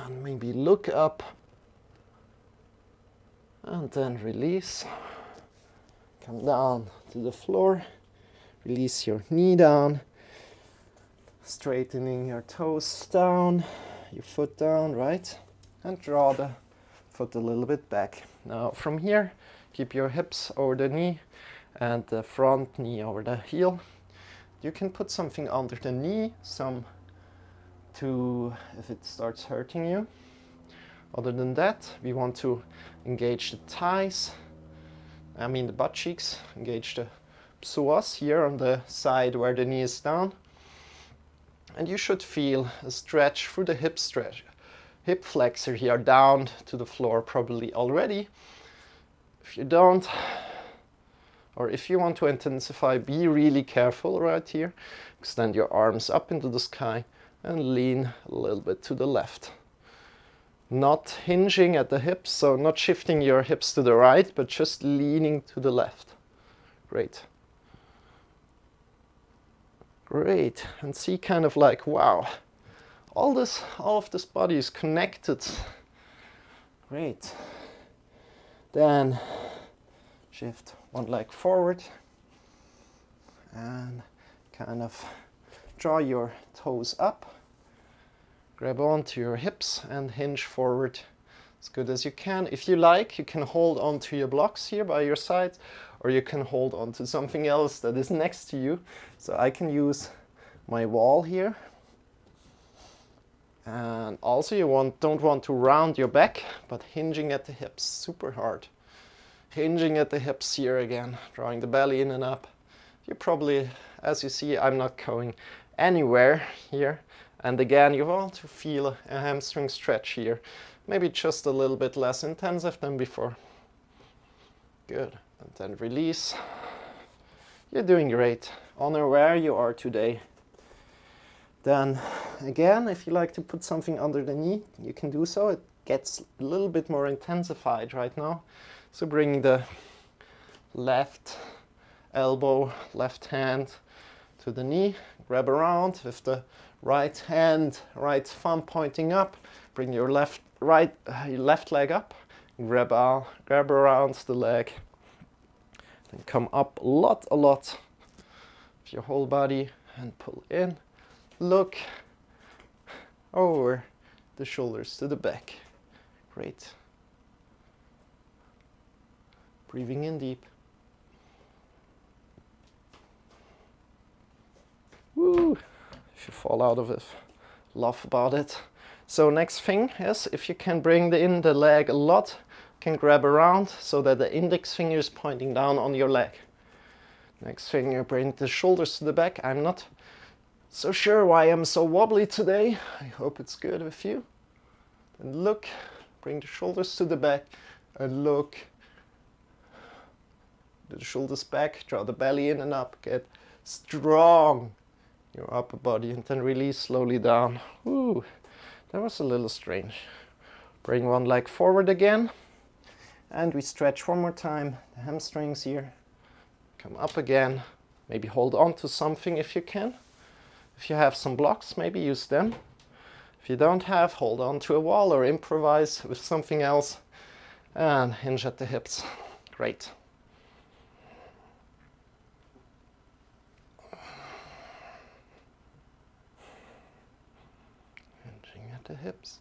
And maybe look up and then release. Come down to the floor. Release your knee down. Straightening your toes down, your foot down, right? And draw the foot a little bit back. Now from here, keep your hips over the knee and the front knee over the heel. You can put something under the knee, if it starts hurting you. Other than that, we want to engage the thighs, the butt cheeks, engage the psoas here on the side where the knee is down. And you should feel a stretch through the hip flexor here down to the floor probably already. If you don't, or if you want to intensify, be really careful right here. Extend your arms up into the sky and lean a little bit to the left. Not hinging at the hips, so not shifting your hips to the right, but just leaning to the left. Great. Great. And see kind of like, wow, all of this body is connected. Great. Then shift one leg forward and kind of draw your toes up. Grab onto your hips and hinge forward as good as you can. If you like, you can hold onto your blocks here by your side, or you can hold onto something else that is next to you. So I can use my wall here. And also you don't want to round your back, but hinging at the hips, super hard. Hinging at the hips here again, drawing the belly in and up. You probably, as you see, I'm not going anywhere here. And again, you want to feel a hamstring stretch here. Maybe just a little bit less intensive than before. Good. And then release. You're doing great. Honor where you are today. Then again, if you like to put something under the knee, you can do so. It gets a little bit more intensified right now. So bring the left elbow, left hand to the knee, grab around with the right hand, right thumb pointing up, bring your left leg up, grab around the leg, then come up a lot with your whole body and pull in, look over the shoulders to the back. Great. Breathing in deep. Woo! If you fall out of it, laugh about it. So next thing is, if you can bring the leg a lot, you can grab around so that the index finger is pointing down on your leg. Next thing, you bring the shoulders to the back. I'm not so sure why I'm so wobbly today. I hope it's good with you. And look, bring the shoulders to the back and look. The shoulders back, draw the belly in and up, get strong. Your upper body, and then release slowly down. Woo, that was a little strange. Bring one leg forward again, and we stretch one more time, the hamstrings here. Come up again, maybe hold on to something if you can. If you have some blocks, maybe use them. If you don't have, hold on to a wall or improvise with something else, and hinge at the hips. Great. The hips,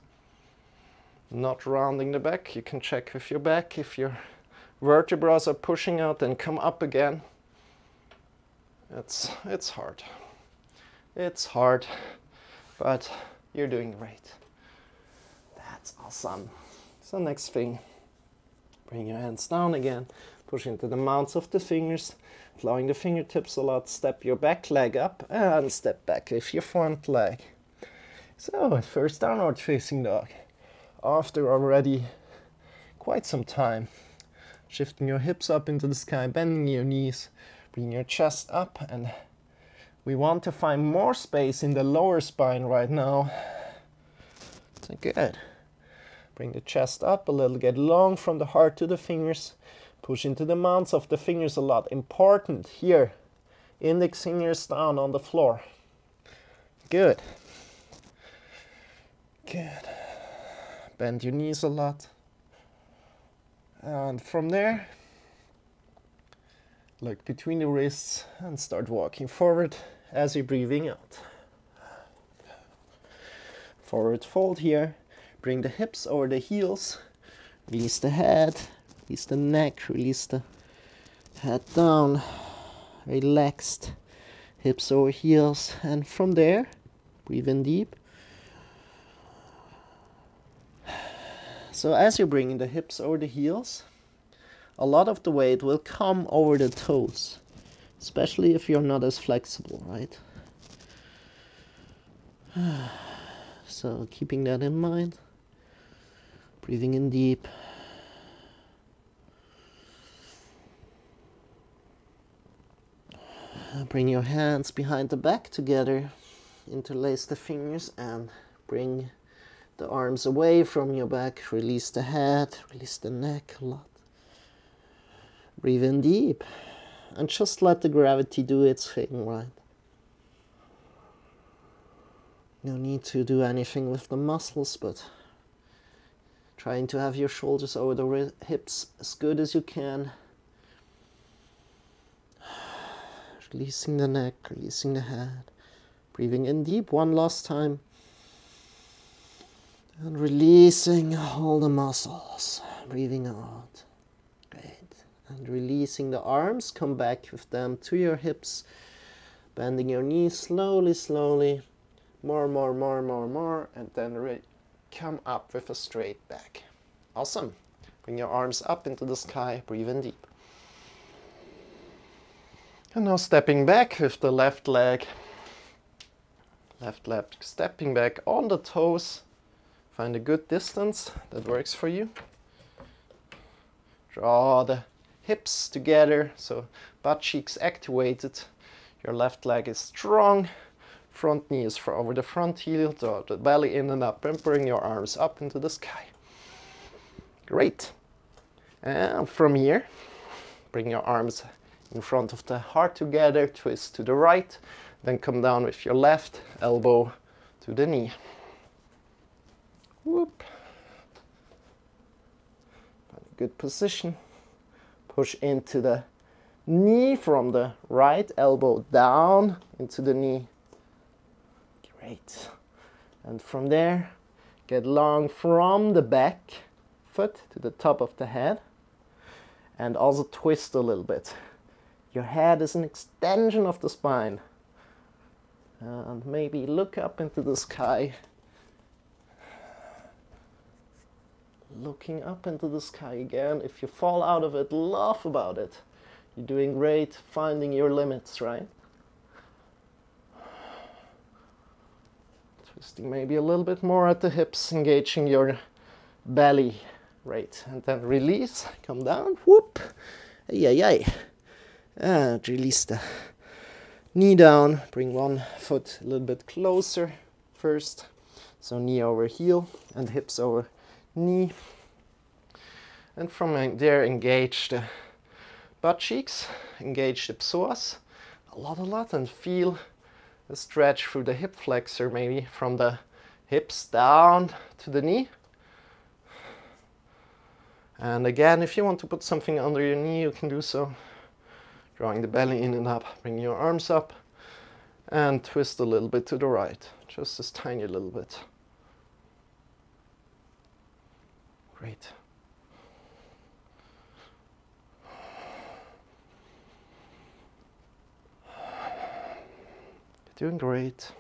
not rounding the back. You can check with your back if your vertebrae are pushing out, then come up again. It's hard. It's hard, but you're doing great. That's awesome. So next thing, bring your hands down again, push into the mounts of the fingers, allowing the fingertips a lot. Step your back leg up and step back with your front leg. So, first downward facing dog. After already quite some time, shifting your hips up into the sky, bending your knees, bring your chest up, and we want to find more space in the lower spine right now. So good. Bring the chest up a little, get long from the heart to the fingers, push into the mounts of the fingers a lot. Important here, index fingers down on the floor. Good. Good. Bend your knees a lot. And from there, look between the wrists and start walking forward as you're breathing out. Forward fold here. Bring the hips over the heels. Release the head. Release the neck. Release the head down. Relaxed. Hips over heels. And from there, breathe in deep. So as you're bringing the hips over the heels, a lot of the weight will come over the toes, especially if you're not as flexible, right? So keeping that in mind, breathing in deep. Bring your hands behind the back together, interlace the fingers and bring the arms away from your back. Release the head, release the neck a lot. Breathe in deep and just let the gravity do its thing, right? No need to do anything with the muscles, but trying to have your shoulders over the hips as good as you can. Releasing the neck, releasing the head. Breathing in deep one last time. And releasing all the muscles. Breathing out. Great. And releasing the arms. Come back with them to your hips. Bending your knees slowly, slowly. More. And then come up with a straight back. Awesome. Bring your arms up into the sky. Breathe in deep. And now stepping back with the left leg. Left leg stepping back on the toes. Find a good distance that works for you. Draw the hips together, so butt cheeks activated. Your left leg is strong. Front knee is over the front heel, draw the belly in and up, and bring your arms up into the sky. Great. And from here, bring your arms in front of the heart together, twist to the right, then come down with your left elbow to the knee. Whoop. Good position. Push into the knee from the right elbow down into the knee. Great. And from there, get long from the back foot to the top of the head. And also twist a little bit. Your head is an extension of the spine. And maybe look up into the sky. Looking up into the sky again. If you fall out of it, laugh about it. You're doing great, finding your limits, right? Twisting maybe a little bit more at the hips, engaging your belly. Right, and then release, come down, whoop, ay. And release the knee down, bring one foot a little bit closer first. So knee over heel and hips over knee. And from there, engage the butt cheeks, engage the psoas a lot, and feel a stretch through the hip flexor, maybe from the hips down to the knee. And again, if you want to put something under your knee, you can do so. Drawing the belly in and up, bring your arms up, and twist a little bit to the right, just this tiny little bit. Great. You're doing great.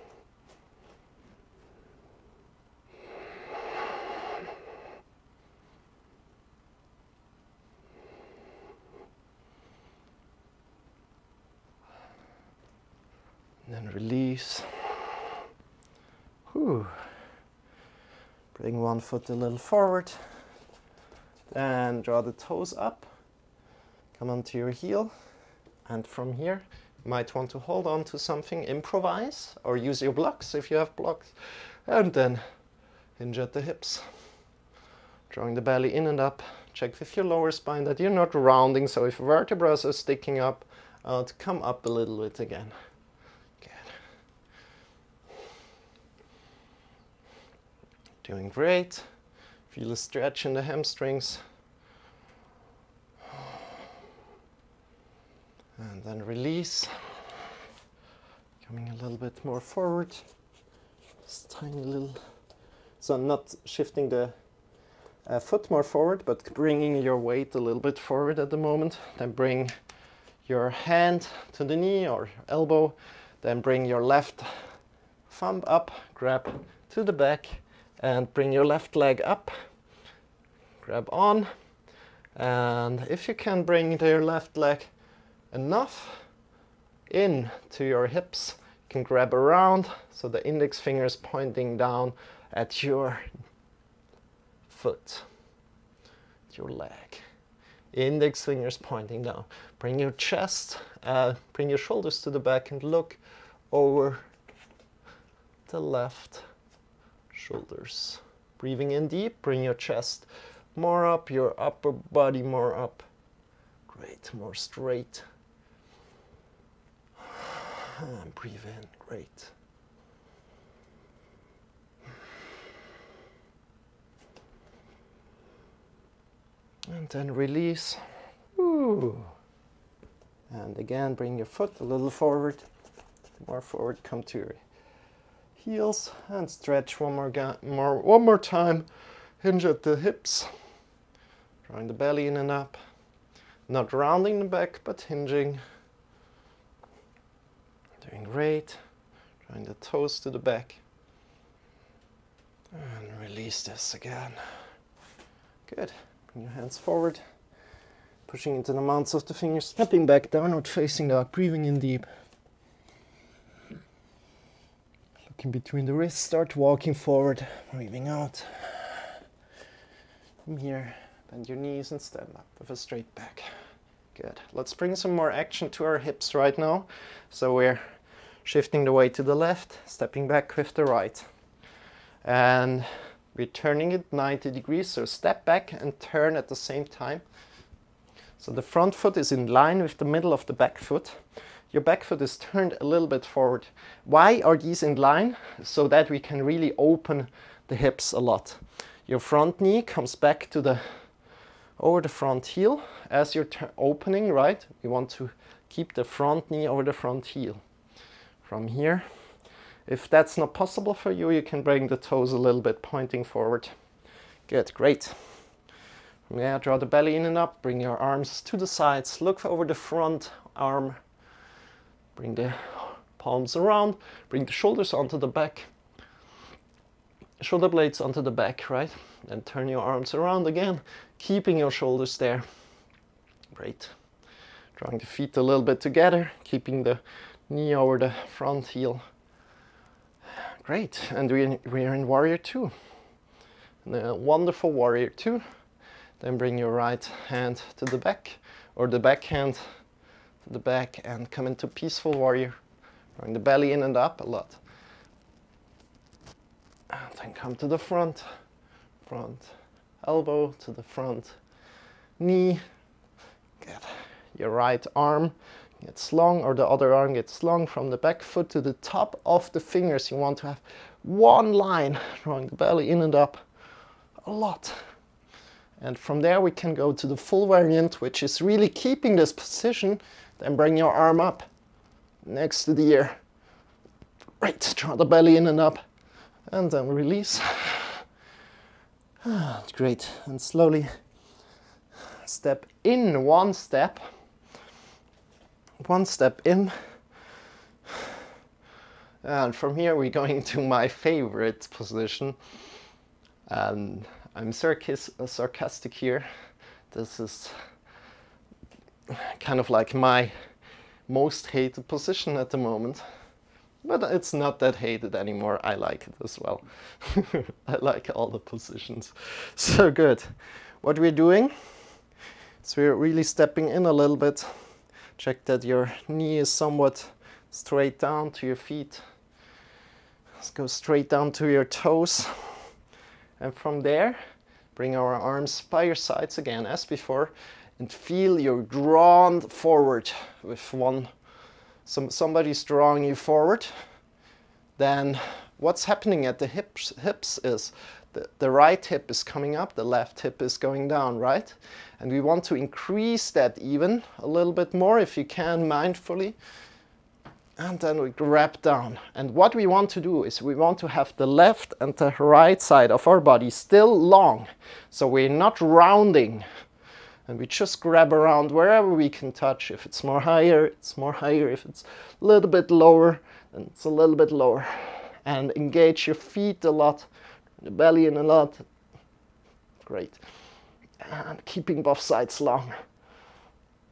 And then release. Whew. Bring one foot a little forward. Then draw the toes up. Come onto your heel. And from here, you might want to hold on to something, improvise, or use your blocks if you have blocks. And then hinge at the hips. Drawing the belly in and up. Check with your lower spine that you're not rounding, so if vertebrae are sticking up, out, come up a little bit again. Doing great. Feel a stretch in the hamstrings. And then release. Coming a little bit more forward. Just tiny little. So not shifting the foot more forward, but bringing your weight a little bit forward at the moment. Then bring your hand to the knee or elbow. Then bring your left thumb up, grab to the back. And bring your left leg up, grab on, and if you can bring your left leg enough in to your hips, you can grab around, so the index finger is pointing down at your foot, your leg. Index fingers pointing down. Bring your chest, bring your shoulders to the back and look over the left shoulders. Breathing in deep, bring your chest more up, your upper body more up. Great, more straight. And breathe in, great. And then release. Woo. And again, bring your foot a little forward. More forward, come to your heels and stretch one more time. Hinge at the hips. Drawing the belly in and up. Not rounding the back, but hinging. Doing great. Drawing the toes to the back. And release this again. Good. Bring your hands forward. Pushing into the mounts of the fingers. Stepping back, downward facing dog. Breathing in deep. Looking between the wrists. Start walking forward. Breathing out. From here, bend your knees and stand up with a straight back. Good. Let's bring some more action to our hips right now. So we're shifting the weight to the left, stepping back with the right. And we're turning it 90 degrees, so step back and turn at the same time. So the front foot is in line with the middle of the back foot. Your back foot is turned a little bit forward. Why are these in line? So that we can really open the hips a lot. Your front knee comes back to over the front heel as you're opening, right? You want to keep the front knee over the front heel. From here, if that's not possible for you, you can bring the toes a little bit pointing forward. Good, great. From there, draw the belly in and up, bring your arms to the sides, look over the front arm, bring the palms around, bring the shoulders onto the back, shoulder blades onto the back, right? Then turn your arms around again, keeping your shoulders there. Great. Drawing the feet a little bit together, keeping the knee over the front heel. Great. And we're in Warrior 2. A wonderful Warrior 2. Then bring your right hand to the back, or the back hand to the back, and come into Peaceful Warrior. Drawing the belly in and up a lot. And then come to the front elbow to the front knee. Good. Your right arm gets long, or the other arm gets long from the back foot to the top of the fingers. You want to have one line, drawing the belly in and up a lot. And from there we can go to the full variant, which is really keeping this position. Then bring your arm up next to the ear. Right, draw the belly in and up. And then release. Great. And slowly step in, one step in. And from here we're going to my favorite position. And I'm sarcastic here. This is kind of like my most hated position at the moment. But it's not that hated anymore. I like it as well. I like all the positions. So good. What we're doing is we're really stepping in a little bit. Check that your knee is somewhat straight down to your feet. Let's go straight down to your toes. And from there, bring our arms by your sides again as before. And feel you're drawn forward with one. Somebody's drawing you forward. Then what's happening at the hips is the right hip is coming up, the left hip is going down, right? And we want to increase that even a little bit more if you can, mindfully. And then we grab down. And what we want to do is we want to have the left and the right side of our body still long. So we're not rounding. And we just grab around wherever we can touch. If it's more higher, it's more higher. If it's a little bit lower, then it's a little bit lower. And engage your feet a lot, the belly in a lot. Great. And keeping both sides long.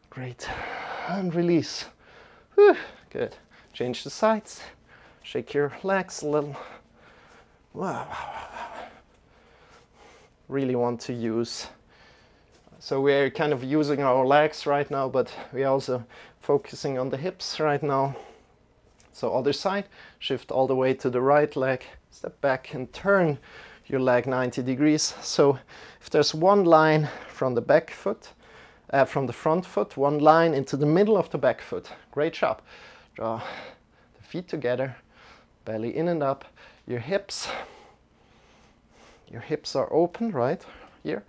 Great. And release. Whew. Good. Change the sides. Shake your legs a little. Wow. Really want to use. So we're kind of using our legs right now, but we're also focusing on the hips right now. So other side, shift all the way to the right leg, step back and turn your leg 90 degrees. So if there's one line from the back foot, from the front foot, one line into the middle of the back foot. Great job. Draw the feet together, belly in and up. Your hips are open right here.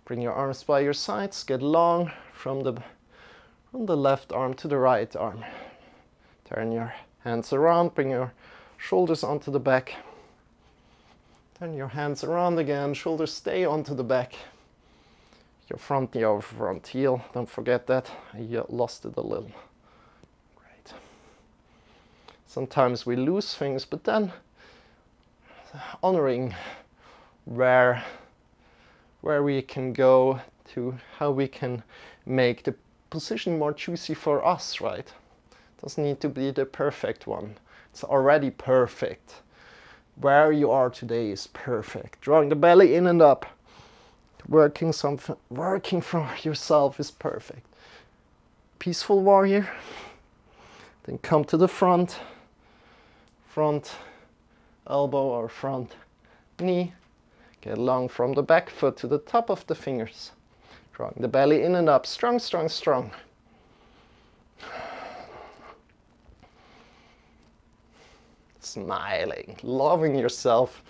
Bring your arms by your sides, get long from the left arm to the right arm. Turn your hands around, bring your shoulders onto the back. Turn your hands around again, shoulders stay onto the back. Your front knee over front heel, don't forget that. I lost it a little. Great. Sometimes we lose things, but then honoring where we can go to how we can make the position more juicy for us, right? Doesn't need to be the perfect one. It's already perfect. Where you are today is perfect. Drawing the belly in and up. Working for yourself is perfect. peaceful warrior. Then come to the front elbow or front knee. Get long from the back foot to the top of the fingers. Drawing the belly in and up, strong, strong, strong. Smiling, loving yourself,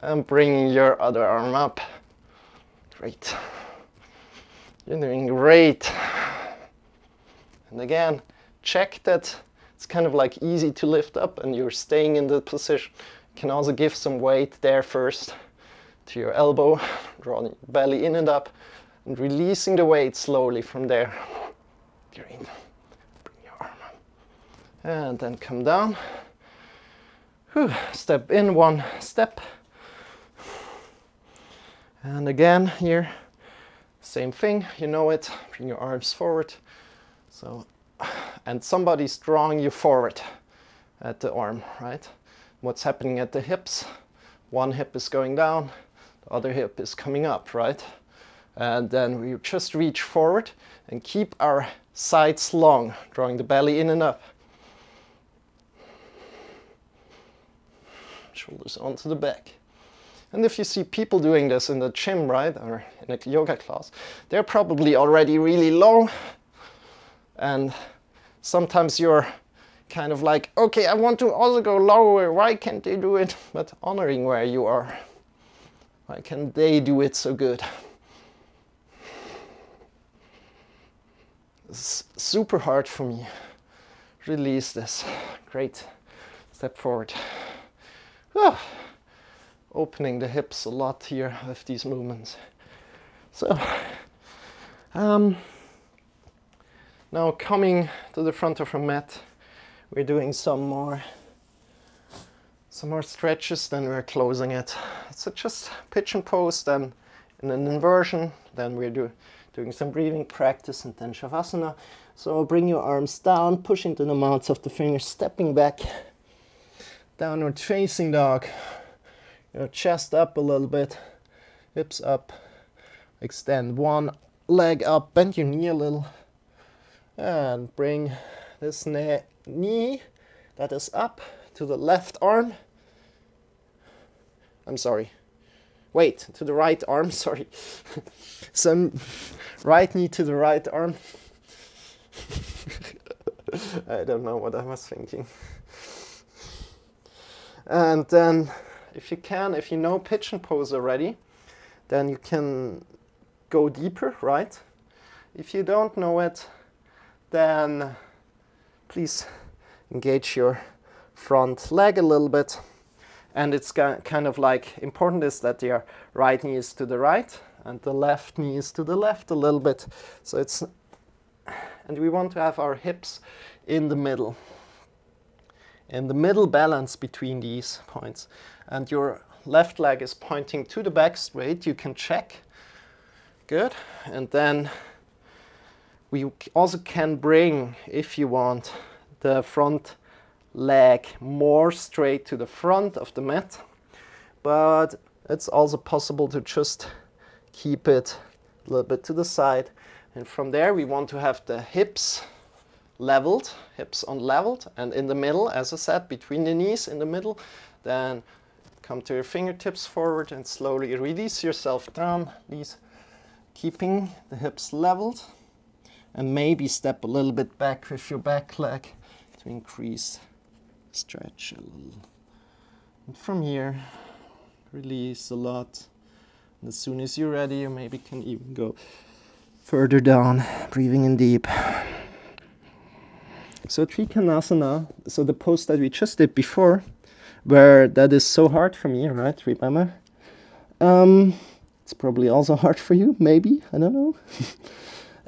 and bringing your other arm up. Great. You're doing great. And again, check that it's kind of like easy to lift up and you're staying in the position. You can also give some weight there first to your elbow, drawing your belly in and up, and releasing the weight slowly from there. Great. Bring your arm up. And then come down. Whew. Step in, one step. And again here, same thing, you know it. Bring your arms forward. So, and somebody's drawing you forward at the arm, right? What's happening at the hips? One hip is going down, the other hip is coming up, right? And then we just reach forward and keep our sides long, drawing the belly in and up. Shoulders onto the back. And if you see people doing this in the gym, right, or in a yoga class, they're probably already really low. And sometimes you're kind of like, okay, I want to also go lower, why can't they do it? But honoring where you are. Why can't they do it so good? It's super hard for me. Release this. Great. Step forward. Ah. Opening the hips a lot here with these movements. So, now coming to the front of our mat, we're doing some more stretches, then we're closing it. So just pigeon pose, then in an inversion, then we're doing some breathing practice, and then shavasana. So bring your arms down, pushing to the mouths of the fingers, stepping back, downward facing dog. Your chest up a little bit, hips up, extend one leg up, bend your knee a little, and bring this knee that is up to the left arm. I'm sorry. Wait, to the right arm, sorry. So right knee to the right arm. I don't know what I was thinking. And then if you know pigeon pose already, then you can go deeper, right? If you don't know it, then please engage your front leg a little bit. And it's kind of like important is that your right knee is to the right and the left knee is to the left a little bit. So it's, and we want to have our hips in the middle balance between these points. And your left leg is pointing to the back straight. You can check. Good. And then we also can bring, if you want, the front leg more straight to the front of the mat. But it's also possible to just keep it a little bit to the side. And from there, we want to have the hips leveled, hips unleveled, and in the middle, as I said, between the knees in the middle, then come to your fingertips forward and slowly release yourself down, these keeping the hips leveled, and maybe step a little bit back with your back leg to increase stretch a little. And from here, release a lot. And as soon as you're ready, you maybe can even go further down, breathing in deep. So Trikonasana, so the pose that we just did before, where that is so hard for me, right, remember? It's probably also hard for you, maybe, I don't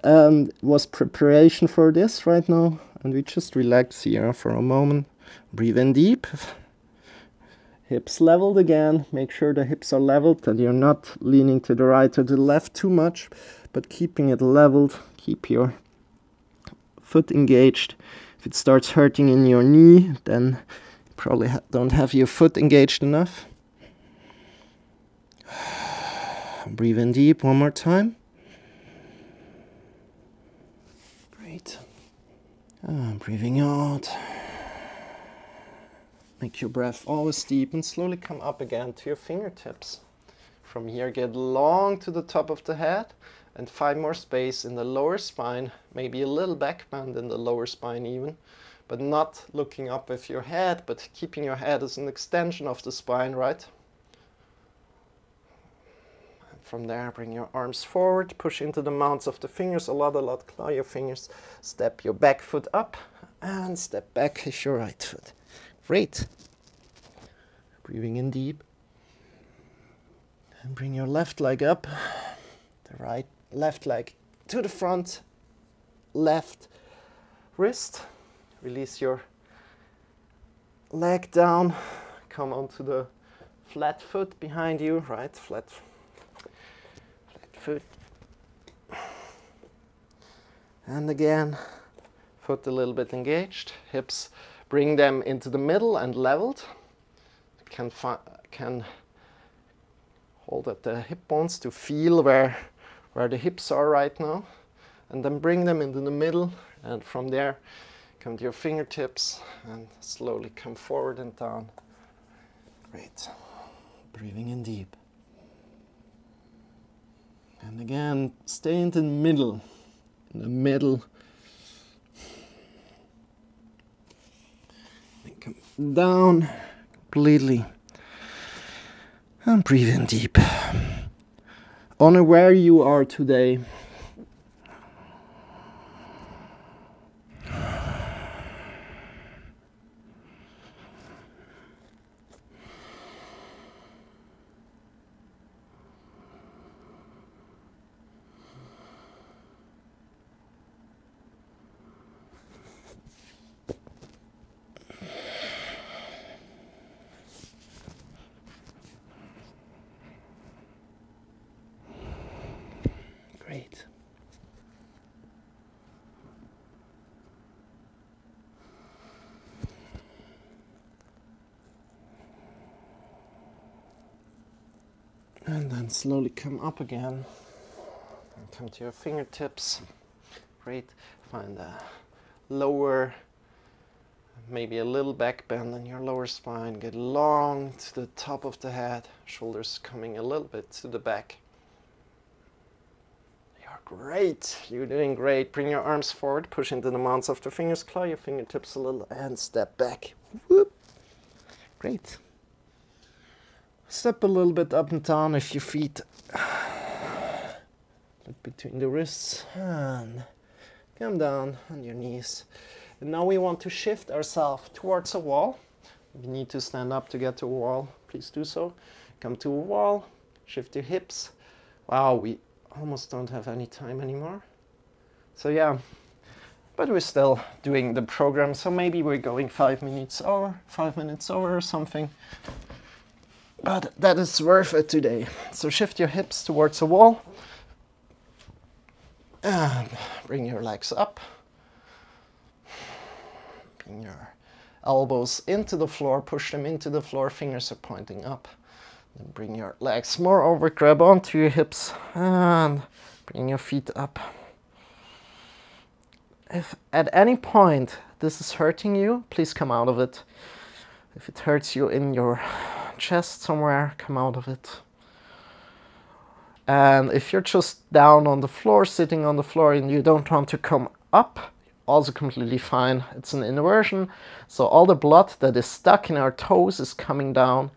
know. Was preparation for this right now, and we just relax here for a moment. Breathe in deep. Hips leveled again. Make sure the hips are leveled, that you're not leaning to the right or the left too much, but keeping it leveled. Keep your foot engaged. If it starts hurting in your knee, then you probably don't have your foot engaged enough. Breathe in deep one more time. Great. Breathing out. Make your breath always deep and slowly come up again to your fingertips. From here, get long to the top of the head and find more space in the lower spine, maybe a little back bend in the lower spine even, but not looking up with your head, but keeping your head as an extension of the spine, right? And from there, bring your arms forward, push into the mounts of the fingers a lot, claw your fingers, step your back foot up and step back with your right foot. Great. Breathing in deep. And bring your left leg up, the left leg to the front, left wrist. Release your leg down, come onto the flat foot behind you, right? Flat foot. And again, foot a little bit engaged, hips, bring them into the middle and leveled. Can hold at the hip bones to feel where the hips are right now. And then bring them into the middle, and from there, come to your fingertips and slowly come forward and down. Great. Breathing in deep. And again, stay in the middle. In the middle. And come down completely. And breathe in deep. Honor where you are today. Great. And then slowly come up again. And come to your fingertips. Great. Find a lower, maybe a little back bend in your lower spine. Get long to the top of the head. Shoulders coming a little bit to the back. Great, you're doing great. Bring your arms forward, push into the mounts of the fingers, claw your fingertips a little and step back. Whoop. Great. Step a little bit up and down with your feet. Look between the wrists and come down on your knees. And now we want to shift ourselves towards a wall. If you need to stand up to get to a wall, please do so. Come to a wall, shift your hips. Wow, we almost don't have any time anymore. So yeah, but we're still doing the program, so maybe we're going 5 minutes over or something. But that is worth it today. So shift your hips towards a wall and bring your legs up. Bring your elbows into the floor, push them into the floor, fingers are pointing up. Then bring your legs more over, grab onto your hips and bring your feet up. If at any point this is hurting you, please come out of it. If it hurts you in your chest somewhere, come out of it. And if you're just down on the floor, sitting on the floor, and you don't want to come up, also completely fine. It's an inversion, so all the blood that is stuck in our toes is coming down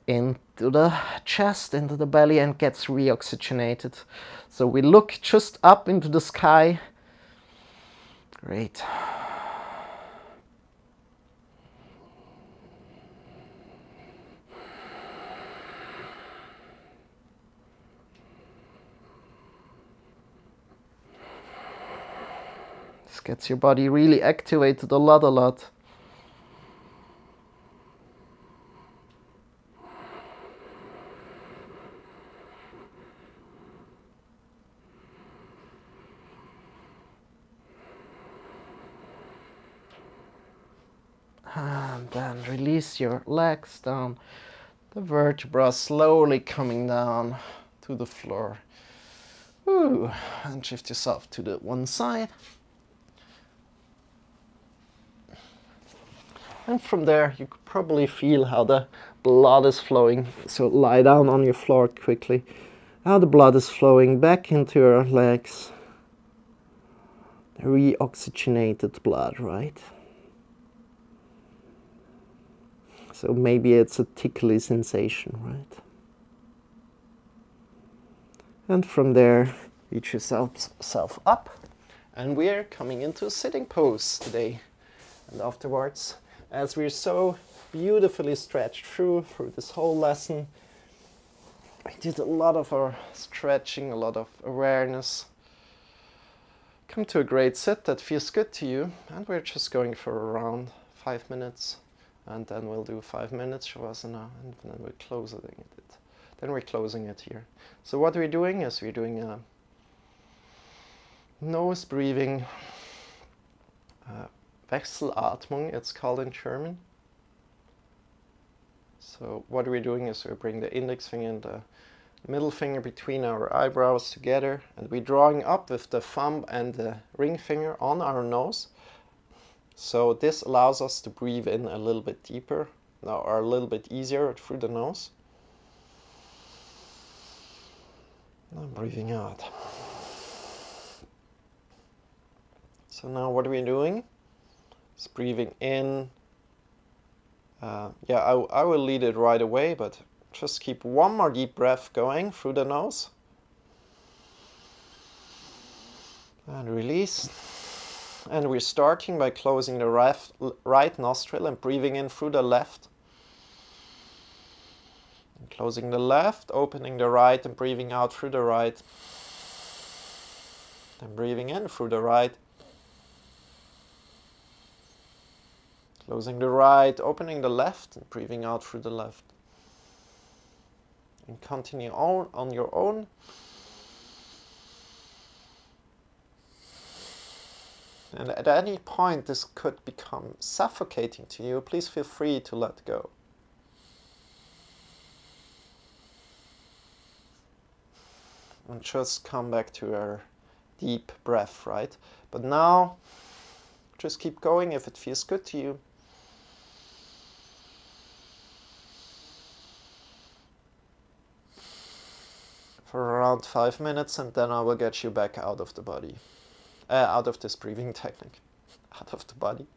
into the chest, into the belly, and gets reoxygenated. So we look just up into the sky. Great. This gets your body really activated a lot. And then release your legs down, the vertebra slowly coming down to the floor. Ooh. And shift yourself to the one side. And from there, you could probably feel how the blood is flowing. So lie down on your floor quickly. How the blood is flowing back into your legs. Reoxygenated blood, right? So maybe it's a tickly sensation, right? And from there, reach yourself up. And we're coming into a sitting pose today. And afterwards, as we're so beautifully stretched through this whole lesson, we did a lot of our stretching, a lot of awareness. Come to a great sit that feels good to you, and we're just going for around 5 minutes, and then we'll do 5 minutes Shavasana, and then we're closing it. Then we're closing it here. So what we're doing is we're doing a nose breathing, Wechselatmung, it's called in German. So what we're doing is we bring the index finger and the middle finger between our eyebrows together, and we're drawing up with the thumb and the ring finger on our nose. So this allows us to breathe in a little bit deeper, or a little bit easier through the nose. And breathing out. So now what are we doing? It's breathing in. I will lead it right away, but just keep one more deep breath going through the nose. And release. And we're starting by closing the right nostril and breathing in through the left. And closing the left, opening the right and breathing out through the right. And breathing in through the right. Closing the right, opening the left, and breathing out through the left. And continue on your own. And at any point this could become suffocating to you, please feel free to let go. And just come back to our deep breath, right? But now, just keep going if it feels good to you. For around 5 minutes, and then I will get you back out of the body. Out of this breathing technique. Out of the body.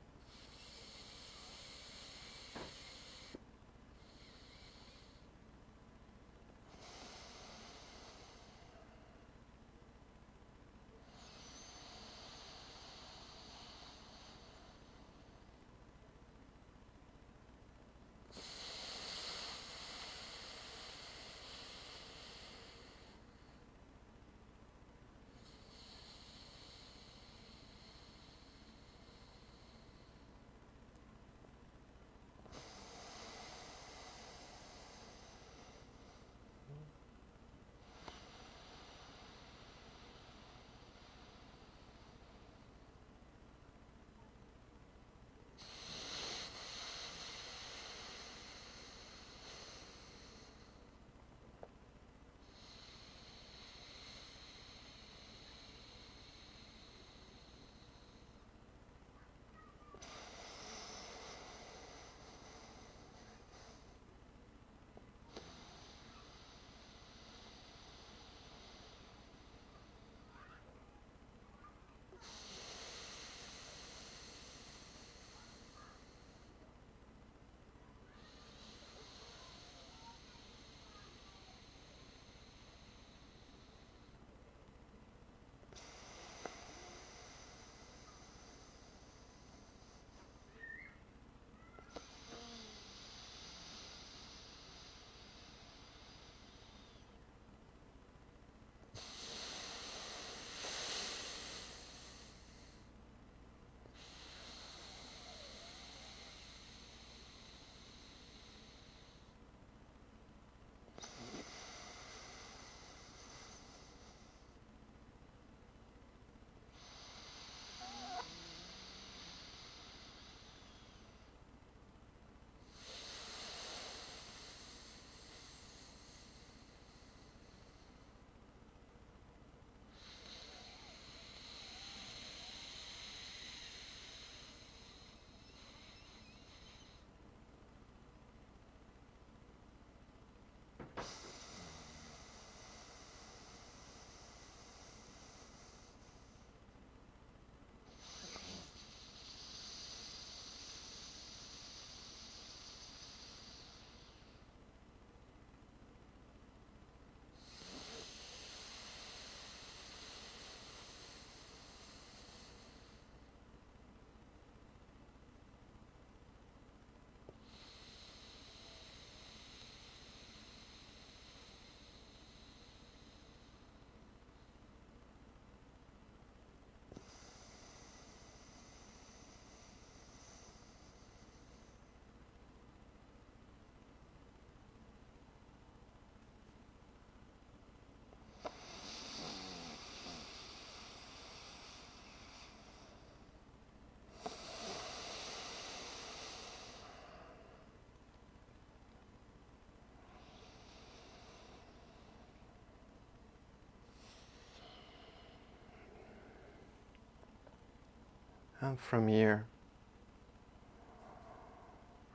And from here,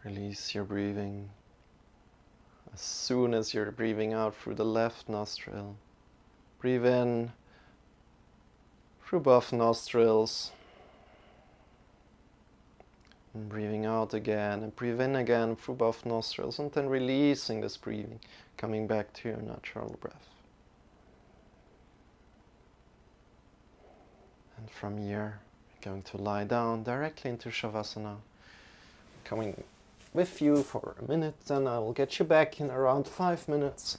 release your breathing as soon as you're breathing out through the left nostril. Breathe in through both nostrils. And breathing out again, and breathe in again through both nostrils, and then releasing this breathing, coming back to your natural breath. And from here, you're going to lie down directly into Shavasana. Coming with you for a minute, then I will get you back in around 5 minutes.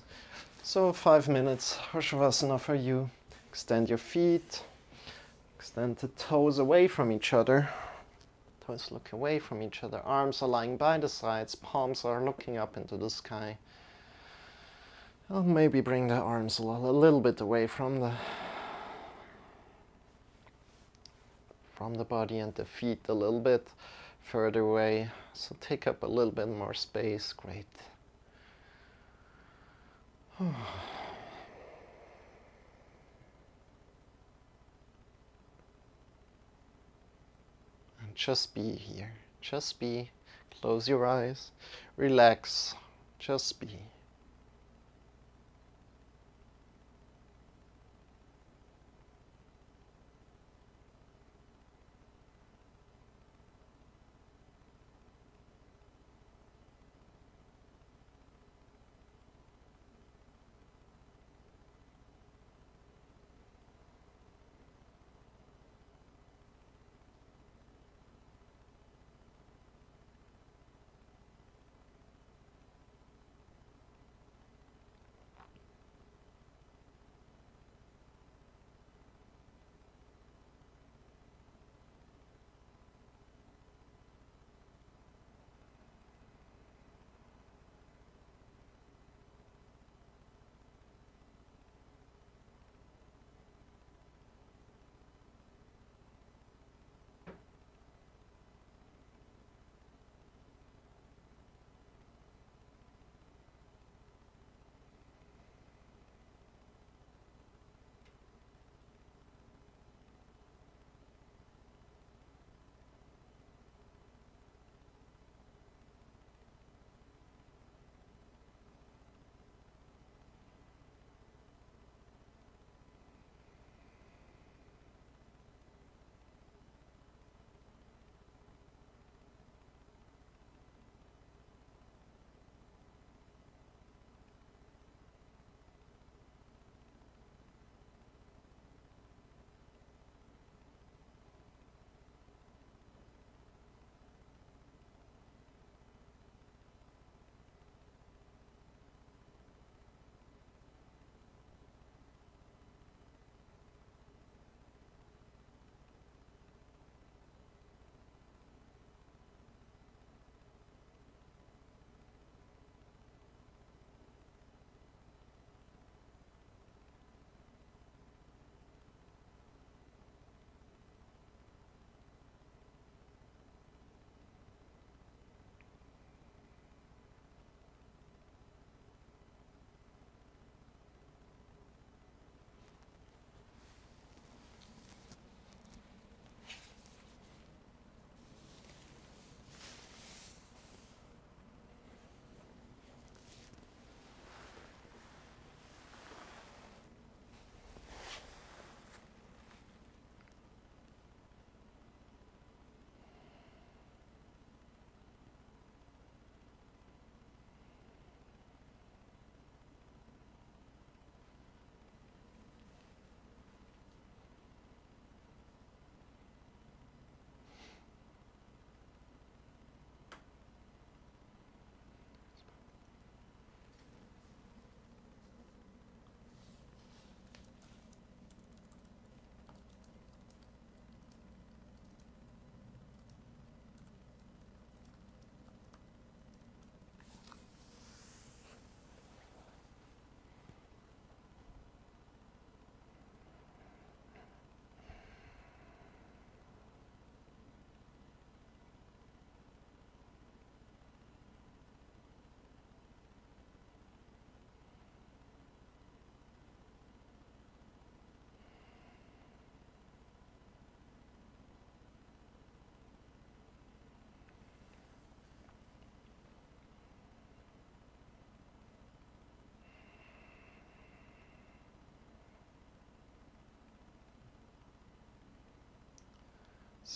So 5 minutes for Shavasana for you. Extend your feet, extend the toes away from each other. Toes look away from each other, arms are lying by the sides, palms are looking up into the sky. I'll maybe bring the arms a little bit away from the body, and the feet a little bit further away. So take up a little bit more space. Great. And just be here. Just be. Close your eyes. Relax. Just be.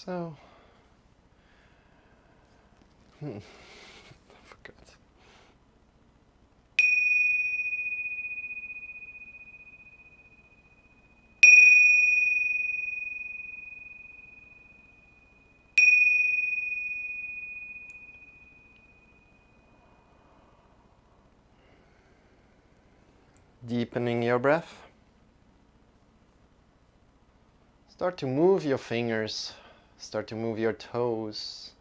So, I forgot. Deepening your breath. Start to move your fingers, start to move your toes.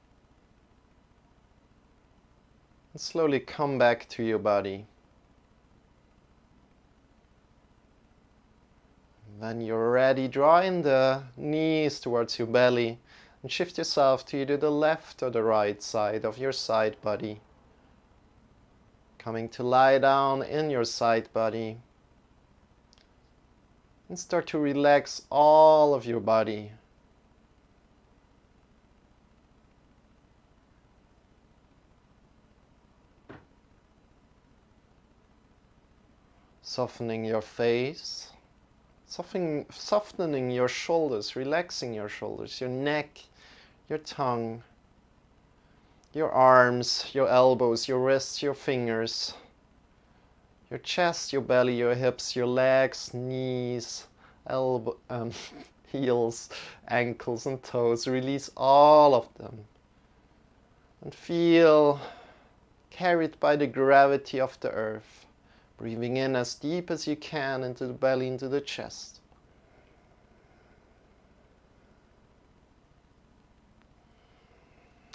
And slowly come back to your body. When you're ready, draw in the knees towards your belly and shift yourself to either the left or the right side of your side body. Coming to lie down in your side body. And start to relax all of your body. Softening your face, softening your shoulders, relaxing your shoulders, your neck, your tongue, your arms, your elbows, your wrists, your fingers, your chest, your belly, your hips, your legs, knees, heels, ankles and toes. Release all of them and feel carried by the gravity of the earth. Breathing in as deep as you can into the belly, into the chest.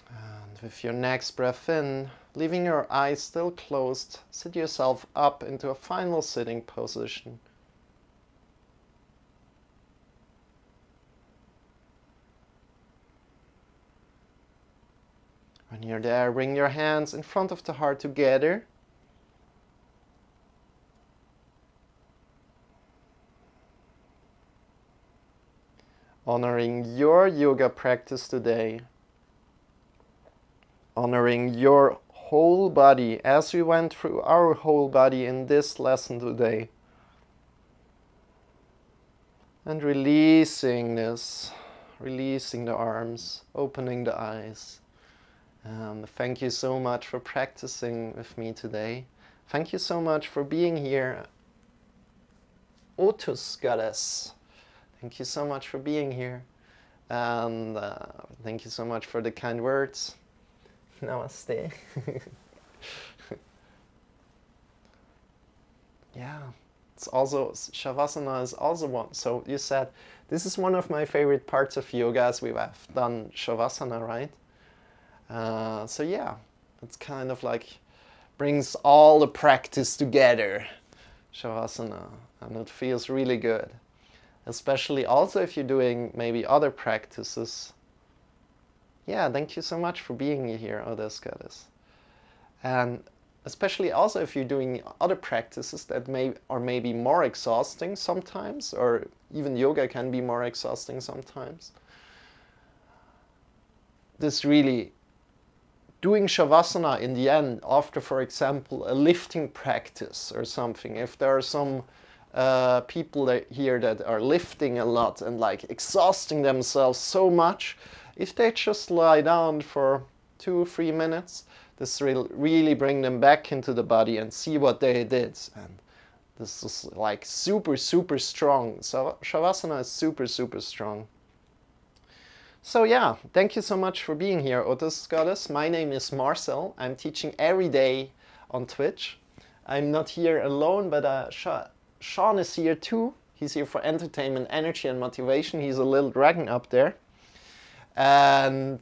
And with your next breath in, leaving your eyes still closed, sit yourself up into a final sitting position. When you're there, bring your hands in front of the heart together. Honoring your yoga practice today. Honoring your whole body as we went through our whole body in this lesson today. And releasing this, releasing the arms, opening the eyes. Thank you so much for practicing with me today. Thank you so much for being here. Otus Goddess. Thank you so much for being here. And thank you so much for the kind words. Namaste. Yeah, it's also, Shavasana is also one. So you said, this is one of my favorite parts of yoga as we have done Shavasana, right? So yeah, it's kind of like brings all the practice together, Shavasana, and it feels really good. Especially also if you're doing maybe other practices. Yeah, thank you so much for being here, Odes Goddess. And especially also if you're doing other practices that are maybe more exhausting sometimes, or even yoga can be more exhausting sometimes. This really, doing Shavasana in the end, after, for example, a lifting practice or something, if there are some people here that are lifting a lot and like exhausting themselves so much, if they just lie down for 2-3 minutes, this will really bring them back into the body and see what they did. And this is like super, super strong. So Shavasana is super, super strong. So yeah, thank you so much for being here, Otis Goddess. My name is Marcel. I'm teaching every day on Twitch. I'm not here alone, but Shawn is here too. He's here for entertainment, energy and motivation. He's a little dragon up there. And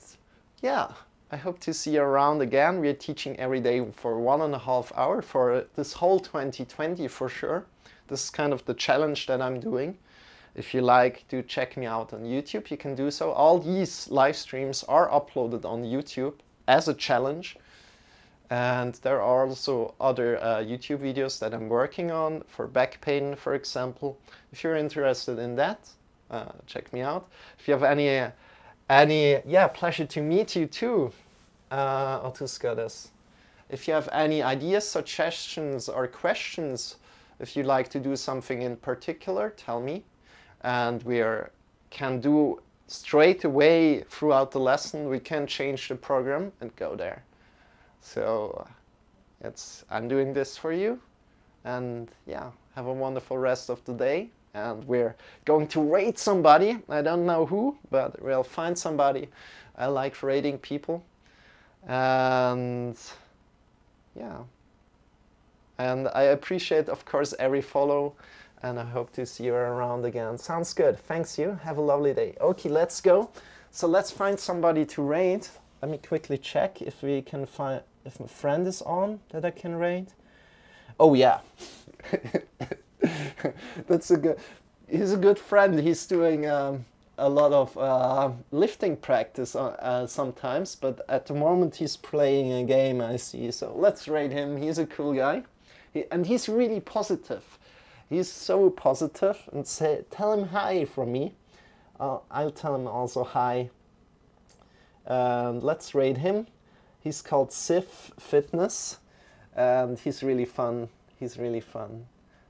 yeah, I hope to see you around again. We're teaching every day for 1.5 hours for this whole 2020 for sure. This is kind of the challenge that I'm doing. If you like to check me out on YouTube, you can do so. All these live streams are uploaded on YouTube as a challenge. And there are also other YouTube videos that I'm working on for back pain, for example. If you're interested in that, check me out. If you have yeah, pleasure to meet you too, Otus Goddess. If you have any ideas, suggestions, or questions, if you'd like to do something in particular, tell me. And we can do straight away throughout the lesson we can change the program and go there. So I'm doing this for you, and yeah, have a wonderful rest of the day. And we're going to rate somebody. I don't know who, but we'll find somebody. I like rating people. And yeah, and I appreciate, of course, every follow, and I hope to see you around again. Sounds good. Thanks you. Have a lovely day. Okay, let's go. So let's find somebody to rate. Let me quickly check if we can find, if my friend is on that I can rate. Oh yeah. That's a good, he's a good friend. He's doing a lot of lifting practice sometimes, but at the moment he's playing a game, I see. So let's rate him. He's a cool guy, and he's really positive. He's so positive, and tell him hi from me. I'll tell him also hi. And let's rate him. He's called Sif Fitness, and he's really fun. He's really fun.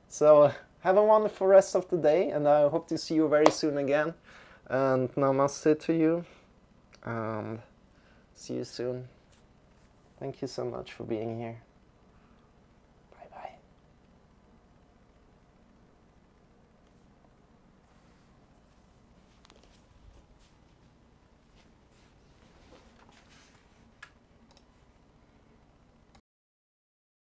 So have a wonderful rest of the day, and I hope to see you very soon again. And namaste to you, and see you soon. Thank you so much for being here.